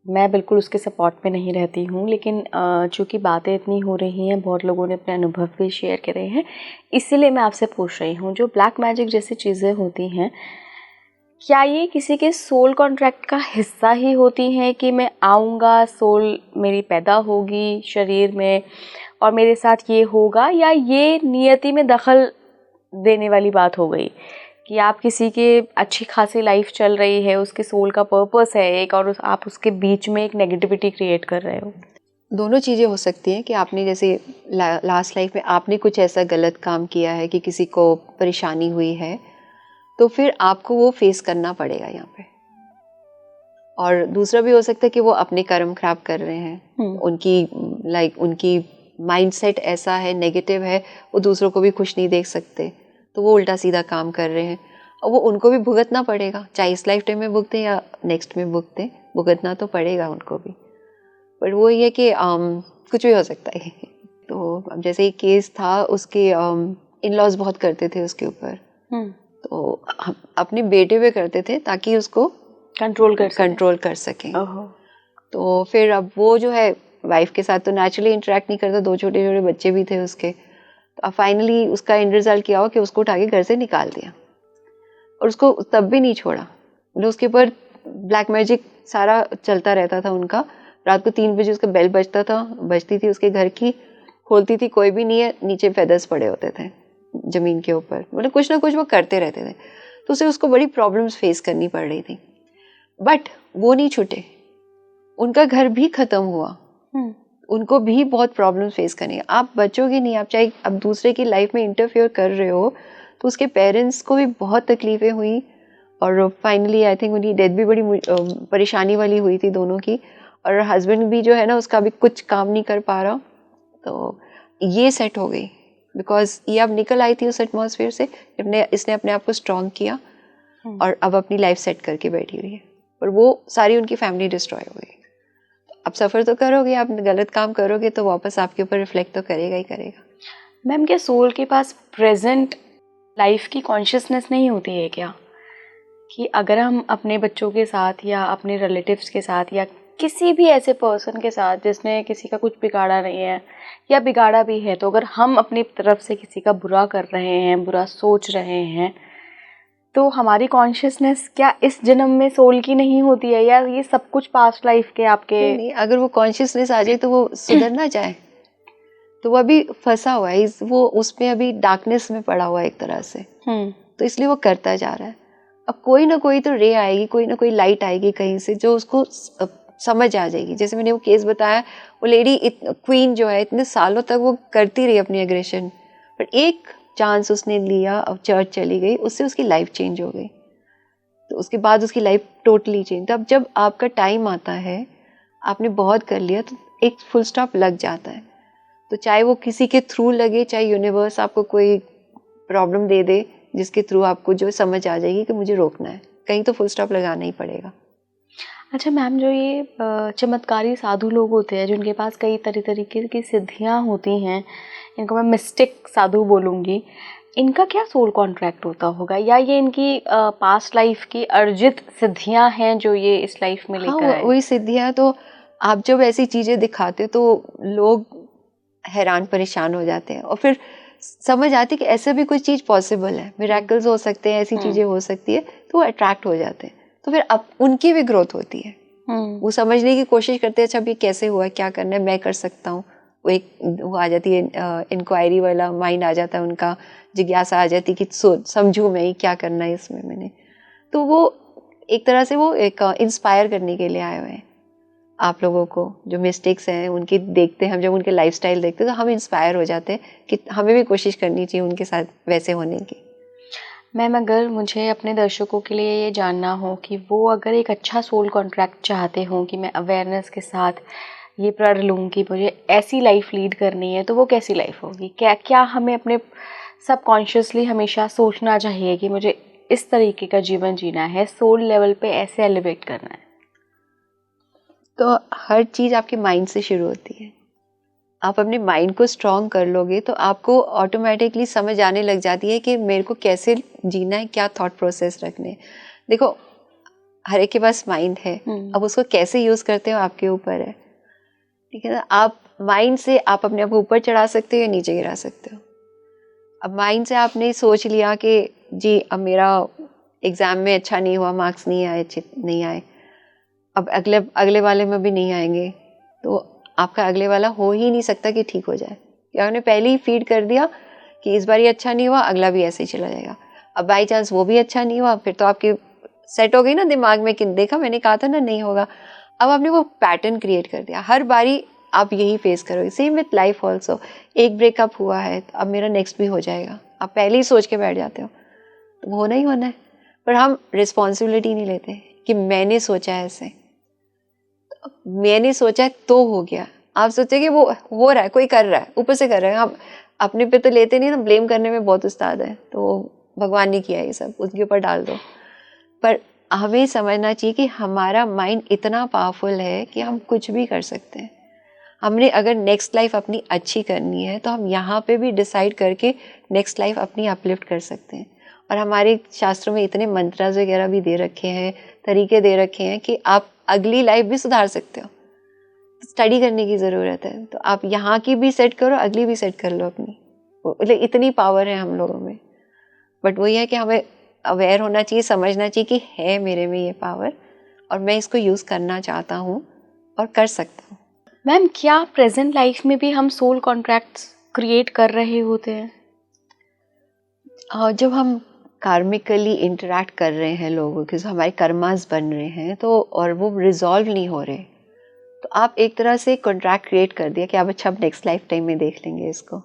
मैं बिल्कुल उसके सपोर्ट में नहीं रहती हूँ, लेकिन चूँकि बातें इतनी हो रही हैं, बहुत लोगों ने अपने अनुभव भी शेयर करे हैं, इसीलिए मैं आपसे पूछ रही हूँ, जो ब्लैक मैजिक जैसी चीज़ें होती हैं, क्या ये किसी के सोल कॉन्ट्रैक्ट का हिस्सा ही होती हैं कि मैं आऊँगा, सोल मेरी पैदा होगी शरीर में और मेरे साथ ये होगा, या ये नियति में दखल देने वाली बात हो गई कि आप किसी के अच्छी खासी लाइफ चल रही है, उसके सोल का पर्पस है एक, और आप उसके बीच में एक नेगेटिविटी क्रिएट कर रहे हो?
दोनों चीज़ें हो सकती हैं कि आपने जैसे लास्ट लाइफ में आपने कुछ ऐसा गलत काम किया है कि किसी को परेशानी हुई है, तो फिर आपको वो फेस करना पड़ेगा यहाँ पे। और दूसरा भी हो सकता है कि वो अपने कर्म खराब कर रहे हैं, उनकी माइंडसेट ऐसा है, नेगेटिव है, वो दूसरों को भी खुश नहीं देख सकते, तो वो उल्टा सीधा काम कर रहे हैं, और वो उनको भी भुगतना पड़ेगा, चाहे इस लाइफ टाइम में भुगतें या नेक्स्ट में भुगतें, भुगतना तो पड़ेगा उनको भी। पर वो ये कि कुछ भी हो सकता है। तो अब जैसे एक केस था, उसके इन लॉज बहुत करते थे उसके ऊपर, तो हम अपने बेटे पे करते थे ताकि उसको कंट्रोल कर सकें। तो फिर अब वो जो है वाइफ के साथ तो नेचुरली इंटरेक्ट नहीं करता, 2 छोटे छोटे बच्चे भी थे उसके, तो अब फाइनली उसका एंड रिजल्ट क्या हुआ कि उसको उठा के घर से निकाल दिया, और उसको तब भी नहीं छोड़ा। मतलब उसके ऊपर ब्लैक मैजिक सारा चलता रहता था उनका। रात को 3 बजे उसका बेल बजती थी उसके घर की, खोलती थी, कोई भी नहीं है, नीचे फेदर्स पड़े होते थे जमीन के ऊपर, मतलब कुछ ना कुछ वो करते रहते थे। तो उसे उसको बड़ी प्रॉब्लम्स फेस करनी पड़ रही थी, बट वो नहीं छूटे, उनका घर भी खत्म हुआ, उनको भी बहुत प्रॉब्लम्स फेस करनी है। आप बचोगे नहीं, आप चाहे अब दूसरे की लाइफ में इंटरफेयर कर रहे हो, तो उसके पेरेंट्स को भी बहुत तकलीफें हुई, और फाइनली आई थिंक उनकी डेथ भी बड़ी परेशानी वाली हुई थी दोनों की, और हस्बैंड भी जो है ना उसका भी कुछ काम नहीं कर पा रहा। तो ये सेट हो गई, बिकॉज ये अब निकल आई थी उस एटमॉस्फेयर से, इसने अपने आप को स्ट्रॉन्ग किया और अब अपनी लाइफ सेट करके बैठी हुई है, पर वो सारी उनकी फैमिली डिस्ट्रॉय हो गई। अब सफ़र तो करोगे, आप गलत काम करोगे तो वापस आपके ऊपर रिफ्लेक्ट तो करेगा ही करेगा।
मैम क्या सोल के पास प्रेजेंट लाइफ की कॉन्शियसनेस नहीं होती है क्या, कि अगर हम अपने बच्चों के साथ या अपने रिलेटिव्स के साथ या किसी भी ऐसे पर्सन के साथ जिसने किसी का कुछ बिगाड़ा नहीं है या बिगाड़ा भी है, तो अगर हम अपनी तरफ से किसी का बुरा कर रहे हैं, बुरा सोच रहे हैं, तो हमारी कॉन्शियसनेस क्या इस जन्म में सोल की नहीं होती है, या ये सब कुछ पास्ट लाइफ के आपके?
नहीं, अगर वो कॉन्शियसनेस आ जाए तो वो सुधर ना जाए, तो वो अभी फंसा हुआ है, वो उसमें अभी डार्कनेस में पड़ा हुआ है एक तरह से, तो इसलिए वो करता जा रहा है। अब कोई ना कोई तो रे आएगी, कोई ना कोई लाइट आएगी कहीं से जो उसको समझ आ जाएगी। जैसे मैंने वो केस बताया, वो लेडी क्वीन जो है इतने सालों तक वो करती रही अपनी एग्रेशन, पर एक चांस उसने लिया, अब चर्च चली गई, उससे उसकी लाइफ चेंज हो गई, तो उसके बाद उसकी लाइफ टोटली चेंज। तो अब जब आपका टाइम आता है, आपने बहुत कर लिया, तो एक फुल स्टॉप लग जाता है। तो चाहे वो किसी के थ्रू लगे, चाहे यूनिवर्स आपको कोई प्रॉब्लम दे दे जिसके थ्रू आपको जो समझ आ जाएगी कि मुझे रोकना है, कहीं तो फुल स्टॉप लगाना ही पड़ेगा।
अच्छा मैम, जो ये चमत्कारी साधु लोग होते हैं जिनके पास कई तरीके की सिद्धियां होती हैं, इनको मैं मिस्टिक साधु बोलूँगी, इनका क्या सोल कॉन्ट्रैक्ट होता होगा, या ये इनकी पास्ट लाइफ की अर्जित सिद्धियां हैं जो ये इस लाइफ में लेकर आए?
वही सिद्धियां। तो आप जब ऐसी चीजें दिखाते तो लोग हैरान परेशान हो जाते हैं, और फिर समझ आती कि ऐसे भी कोई चीज पॉसिबल है, मिरेकल्स हो सकते हैं, ऐसी चीजें हो सकती है, तो वो अट्रैक्ट हो जाते हैं। तो फिर अब उनकी भी ग्रोथ होती है, वो समझने की कोशिश करते हैं, अच्छा ये कैसे हुआ, क्या करना है, मैं कर सकता हूँ। वो आ जाती है इंक्वायरी वाला माइंड आ जाता है उनका, जिज्ञासा आ जाती है कि समझूं मैं क्या करना है इसमें मैंने। तो वो एक तरह से वो एक इंस्पायर करने के लिए आए हुए हैं आप लोगों को। जो मिस्टेक्स हैं उनकी देखते हैं हम, जब उनके लाइफस्टाइल देखते हैं तो हम इंस्पायर हो जाते हैं कि हमें भी कोशिश करनी चाहिए उनके साथ वैसे होने की।
मैम, अगर मुझे अपने दर्शकों के लिए ये जानना हो कि वो अगर एक अच्छा सोल कॉन्ट्रैक्ट चाहते हों कि मैं अवेयरनेस के साथ ये प्रण लूँ कि मुझे ऐसी लाइफ लीड करनी है, तो वो कैसी लाइफ होगी? क्या हमें अपने सबकॉन्शियसली हमेशा सोचना चाहिए कि मुझे इस तरीके का जीवन जीना है, सोल लेवल पे ऐसे एलिवेट करना है?
तो हर चीज़ आपके माइंड से शुरू होती है। आप अपने माइंड को स्ट्रॉन्ग कर लोगे तो आपको ऑटोमेटिकली समझ आने लग जाती है कि मेरे को कैसे जीना है, क्या थॉट प्रोसेस रखने। देखो, हर एक के पास माइंड है, अब उसको कैसे यूज़ करते हो आपके ऊपर है, ठीक है ना। आप माइंड से आप अपने आप को ऊपर चढ़ा सकते हो या नीचे गिरा सकते हो। अब माइंड से आपने सोच लिया कि जी अब मेरा एग्ज़ाम में अच्छा नहीं हुआ, मार्क्स नहीं आए, अच्छे नहीं आए, अब अगले वाले में भी नहीं आएंगे, तो आपका अगले वाला हो ही नहीं सकता कि ठीक हो जाए, या आपने पहले ही फीड कर दिया कि इस बार ये अच्छा नहीं हुआ, अगला भी ऐसे ही चला जाएगा। अब बाई चांस वो भी अच्छा नहीं हुआ, फिर तो आपकी सेट हो गई ना दिमाग में कि देखा मैंने कहा था ना नहीं होगा। अब आपने वो पैटर्न क्रिएट कर दिया, हर बारी आप यही फेस करोगे। सेम विथ लाइफ ऑल्सो, एक ब्रेकअप हुआ है तो अब मेरा नेक्स्ट भी हो जाएगा, आप पहले ही सोच के बैठ जाते हो, तो वो होना ही होना है। पर हम रिस्पॉन्सिबिलिटी नहीं लेते कि मैंने सोचा है ऐसे, मैंने सोचा है तो हो गया। आप सोचे कि वो हो रहा है, कोई कर रहा है, ऊपर से कर रहा है, हम अपने पे तो लेते नहीं ना, ब्लेम करने में बहुत उस्ताद है, तो भगवान ने किया ये सब, उसके ऊपर डाल दो। पर हमें समझना चाहिए कि हमारा माइंड इतना पावरफुल है कि हम कुछ भी कर सकते हैं। हमने अगर नेक्स्ट लाइफ अपनी अच्छी करनी है तो हम यहाँ पे भी डिसाइड करके नेक्स्ट लाइफ अपनी अपलिफ्ट कर सकते हैं। और हमारे शास्त्रों में इतने मंत्रास वगैरह भी दे रखे हैं, तरीके दे रखे हैं कि आप अगली लाइफ भी सुधार सकते हो। स्टडी करने की ज़रूरत है, तो आप यहाँ की भी सेट करो, अगली भी सेट कर लो अपनी। मतलब इतनी पावर है हम लोगों में। बट वही है कि हमें अवेयर होना चाहिए, समझना चाहिए कि है मेरे में ये पावर और मैं इसको यूज़ करना चाहता हूँ और कर सकता हूँ।
मैम, क्या प्रेजेंट लाइफ में भी हम सोल कॉन्ट्रैक्ट्स क्रिएट कर रहे होते हैं?
जब हम कार्मिकली इंटरेक्ट कर रहे हैं लोगों के, हमारे कर्मास बन रहे हैं तो, और वो रिजॉल्व नहीं हो रहे, तो आप एक तरह से कॉन्ट्रैक्ट क्रिएट कर दिया कि आप अच्छा अब नेक्स्ट लाइफ टाइम में देख लेंगे इसको,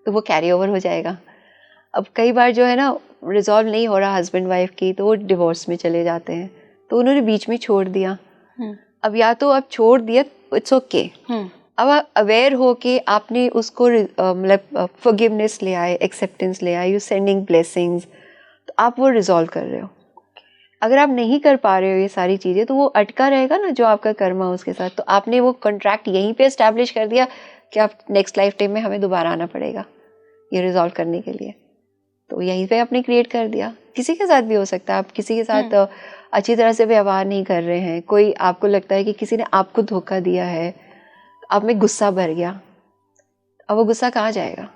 तो वो कैरी ओवर हो जाएगा। अब कई बार जो है ना रिजॉल्व नहीं हो रहा हस्बैंड वाइफ की, तो वो डिवोर्स में चले जाते हैं, तो उन्होंने बीच में छोड़ दिया। अब या तो अब छोड़ दिया, इट्स ओके, अब अवेयर हो कि आपने उसको मतलब फॉरगिवनेस ले आए, एक्सेप्टेंस ले आए, यू सेंडिंग ब्लेसिंग्स, तो आप वो रिजॉल्व कर रहे हो। अगर आप नहीं कर पा रहे हो ये सारी चीज़ें, तो वो अटका रहेगा ना जो आपका कर्मा उसके साथ। तो आपने वो कॉन्ट्रैक्ट यहीं पे एस्टैब्लिश कर दिया कि आप नेक्स्ट लाइफ टाइम में हमें दोबारा आना पड़ेगा ये रिजॉल्व करने के लिए। तो यहीं पे आपने क्रिएट कर दिया। किसी के साथ भी हो सकता है, आप किसी के साथ अच्छी तरह से व्यवहार नहीं कर रहे हैं, कोई आपको लगता है कि किसी ने आपको धोखा दिया है, आप में गुस्सा भर गया, अब वो गुस्सा कहाँ जाएगा?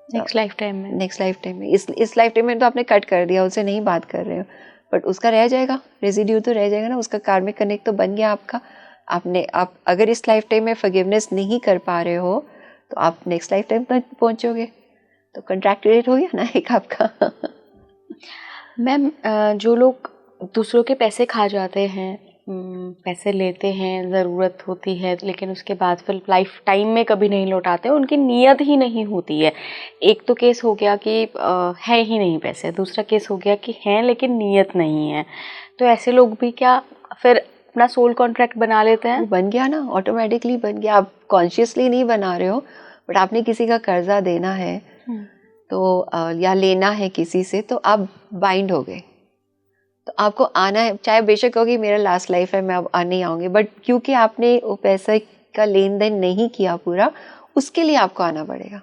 नेक्स्ट लाइफ टाइम में।
नेक्स्ट लाइफ टाइम में, इस लाइफ टाइम में तो आपने कट कर दिया, उससे नहीं बात कर रहे हो, बट उसका रह जाएगा, रेजिड्यू तो रह जाएगा ना, उसका कार्मिक कनेक्ट तो बन गया आपका। आप अगर इस लाइफ टाइम में फॉरगिवनेस नहीं कर पा रहे हो तो आप नेक्स्ट लाइफ टाइम तक पहुंचोगे, तो कॉन्ट्रैक्ट क्रिएट हो गया ना एक आपका।
मैम, जो लोग दूसरों के पैसे खा जाते हैं, पैसे लेते हैं, ज़रूरत होती है, लेकिन उसके बाद फिर लाइफ टाइम में कभी नहीं लौटाते, उनकी नीयत ही नहीं होती है। एक तो केस हो गया कि है ही नहीं पैसे, दूसरा केस हो गया कि हैं लेकिन नीयत नहीं है। तो ऐसे लोग भी क्या फिर अपना सोल कॉन्ट्रैक्ट बना लेते हैं?
बन गया ना, ऑटोमेटिकली बन गया। आप कॉन्शियसली नहीं बना रहे हो, बट आपने किसी का कर्जा देना है तो या लेना है किसी से, तो आप बाइंड हो गए, तो आपको आना है, चाहे बेशक होगी मेरा लास्ट लाइफ है, मैं अब नहीं आऊँगी, बट क्योंकि आपने वो पैसे का लेन देन नहीं किया पूरा, उसके लिए आपको आना पड़ेगा।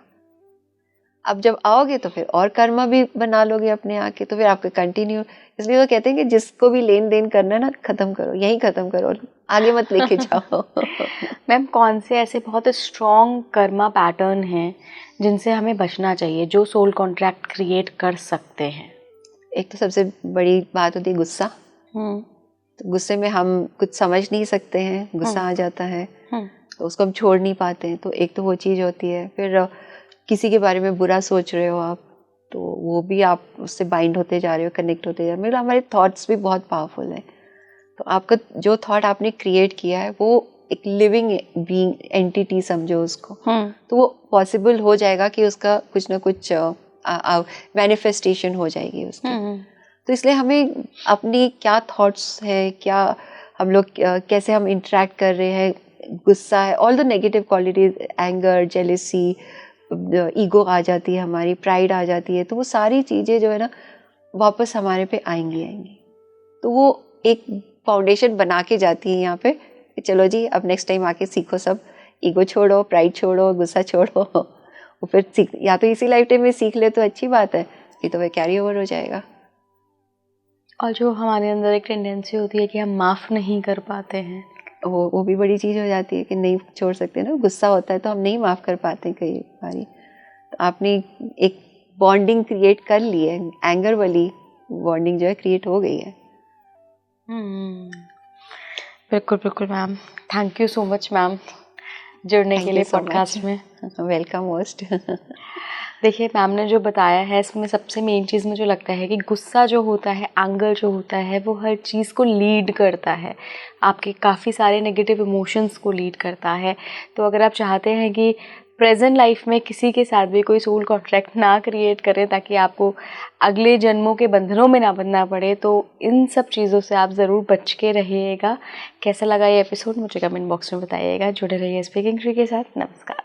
अब जब आओगे तो फिर और कर्मा भी बना लोगे अपने आके, तो फिर आपके कंटिन्यू। इसलिए तो कहते हैं कि जिसको भी लेन देन करना है ना, खत्म करो, यहीं खत्म करो, आगे मत लेके जाओ।
मैम, कौन से ऐसे बहुत स्ट्रॉन्ग कर्मा पैटर्न हैं जिनसे हमें बचना चाहिए, जो सोल कॉन्ट्रैक्ट क्रिएट कर सकते हैं?
एक तो सबसे बड़ी बात होती है गुस्सा। तो गुस्से में हम कुछ समझ नहीं सकते हैं, गुस्सा आ जाता है, तो उसको हम छोड़ नहीं पाते हैं, तो एक तो वो चीज़ होती है। फिर किसी के बारे में बुरा सोच रहे हो आप, तो वो भी आप उससे बाइंड होते जा रहे हो, कनेक्ट होते जा रहे हो। मतलब हमारे थॉट्स भी बहुत पावरफुल हैं, तो आपका जो थॉट आपने क्रिएट किया है वो एक लिविंग बीइंग एंटिटी समझो उसको, तो वो पॉसिबल हो जाएगा कि उसका कुछ ना कुछ मैनिफेस्टेशन हो जाएगी उसकी। तो इसलिए हमें अपनी क्या थॉट्स है, क्या हम लोग कैसे हम इंटरेक्ट कर रहे हैं, गुस्सा है, all the negative qualities, anger, jealousy, ego आ जाती है हमारी, प्राइड आ जाती है, तो वो सारी चीज़ें जो है ना वापस हमारे पे आएंगी। तो वो एक फाउंडेशन बना के जाती है यहाँ पे कि चलो जी अब नेक्स्ट टाइम आके सीखो, सब ईगो छोड़ो, प्राइड छोड़ो, गुस्सा छोड़ो। वो फिर सीख, या तो इसी लाइफ टाइम में सीख ले तो अच्छी बात है, ये तो वह कैरी ओवर हो जाएगा।
और जो हमारे अंदर एक टेंडेंसी होती है कि हम माफ़ नहीं कर पाते हैं,
वो भी बड़ी चीज़ हो जाती है कि नहीं छोड़ सकते ना, गुस्सा होता है तो हम नहीं माफ़ कर पाते कई बारी। तो आपने एक बॉन्डिंग क्रिएट कर ली है, एंगर वाली बॉन्डिंग जो है क्रिएट हो गई है।
बिल्कुल बिल्कुल ma'am, thank you so much ma'am जुड़ने के लिए पॉडकास्ट में।
Welcome most.
देखिए, मैम ने जो बताया है इसमें सबसे मेन चीज़ मुझे लगता है कि गुस्सा जो होता है, एंगर जो होता है, वो हर चीज़ को लीड करता है, आपके काफ़ी सारे नेगेटिव इमोशंस को लीड करता है। तो अगर आप चाहते हैं कि प्रेजेंट लाइफ में किसी के साथ भी कोई सोल कॉन्ट्रैक्ट ना क्रिएट करे ताकि आपको अगले जन्मों के बंधनों में ना बनना पड़े, तो इन सब चीज़ों से आप ज़रूर बच के रहिएगा। कैसा लगा ये एपिसोड मुझे कमेंट बॉक्स में बताइएगा। जुड़े रहिए स्पीकिंग ट्री के साथ। नमस्कार।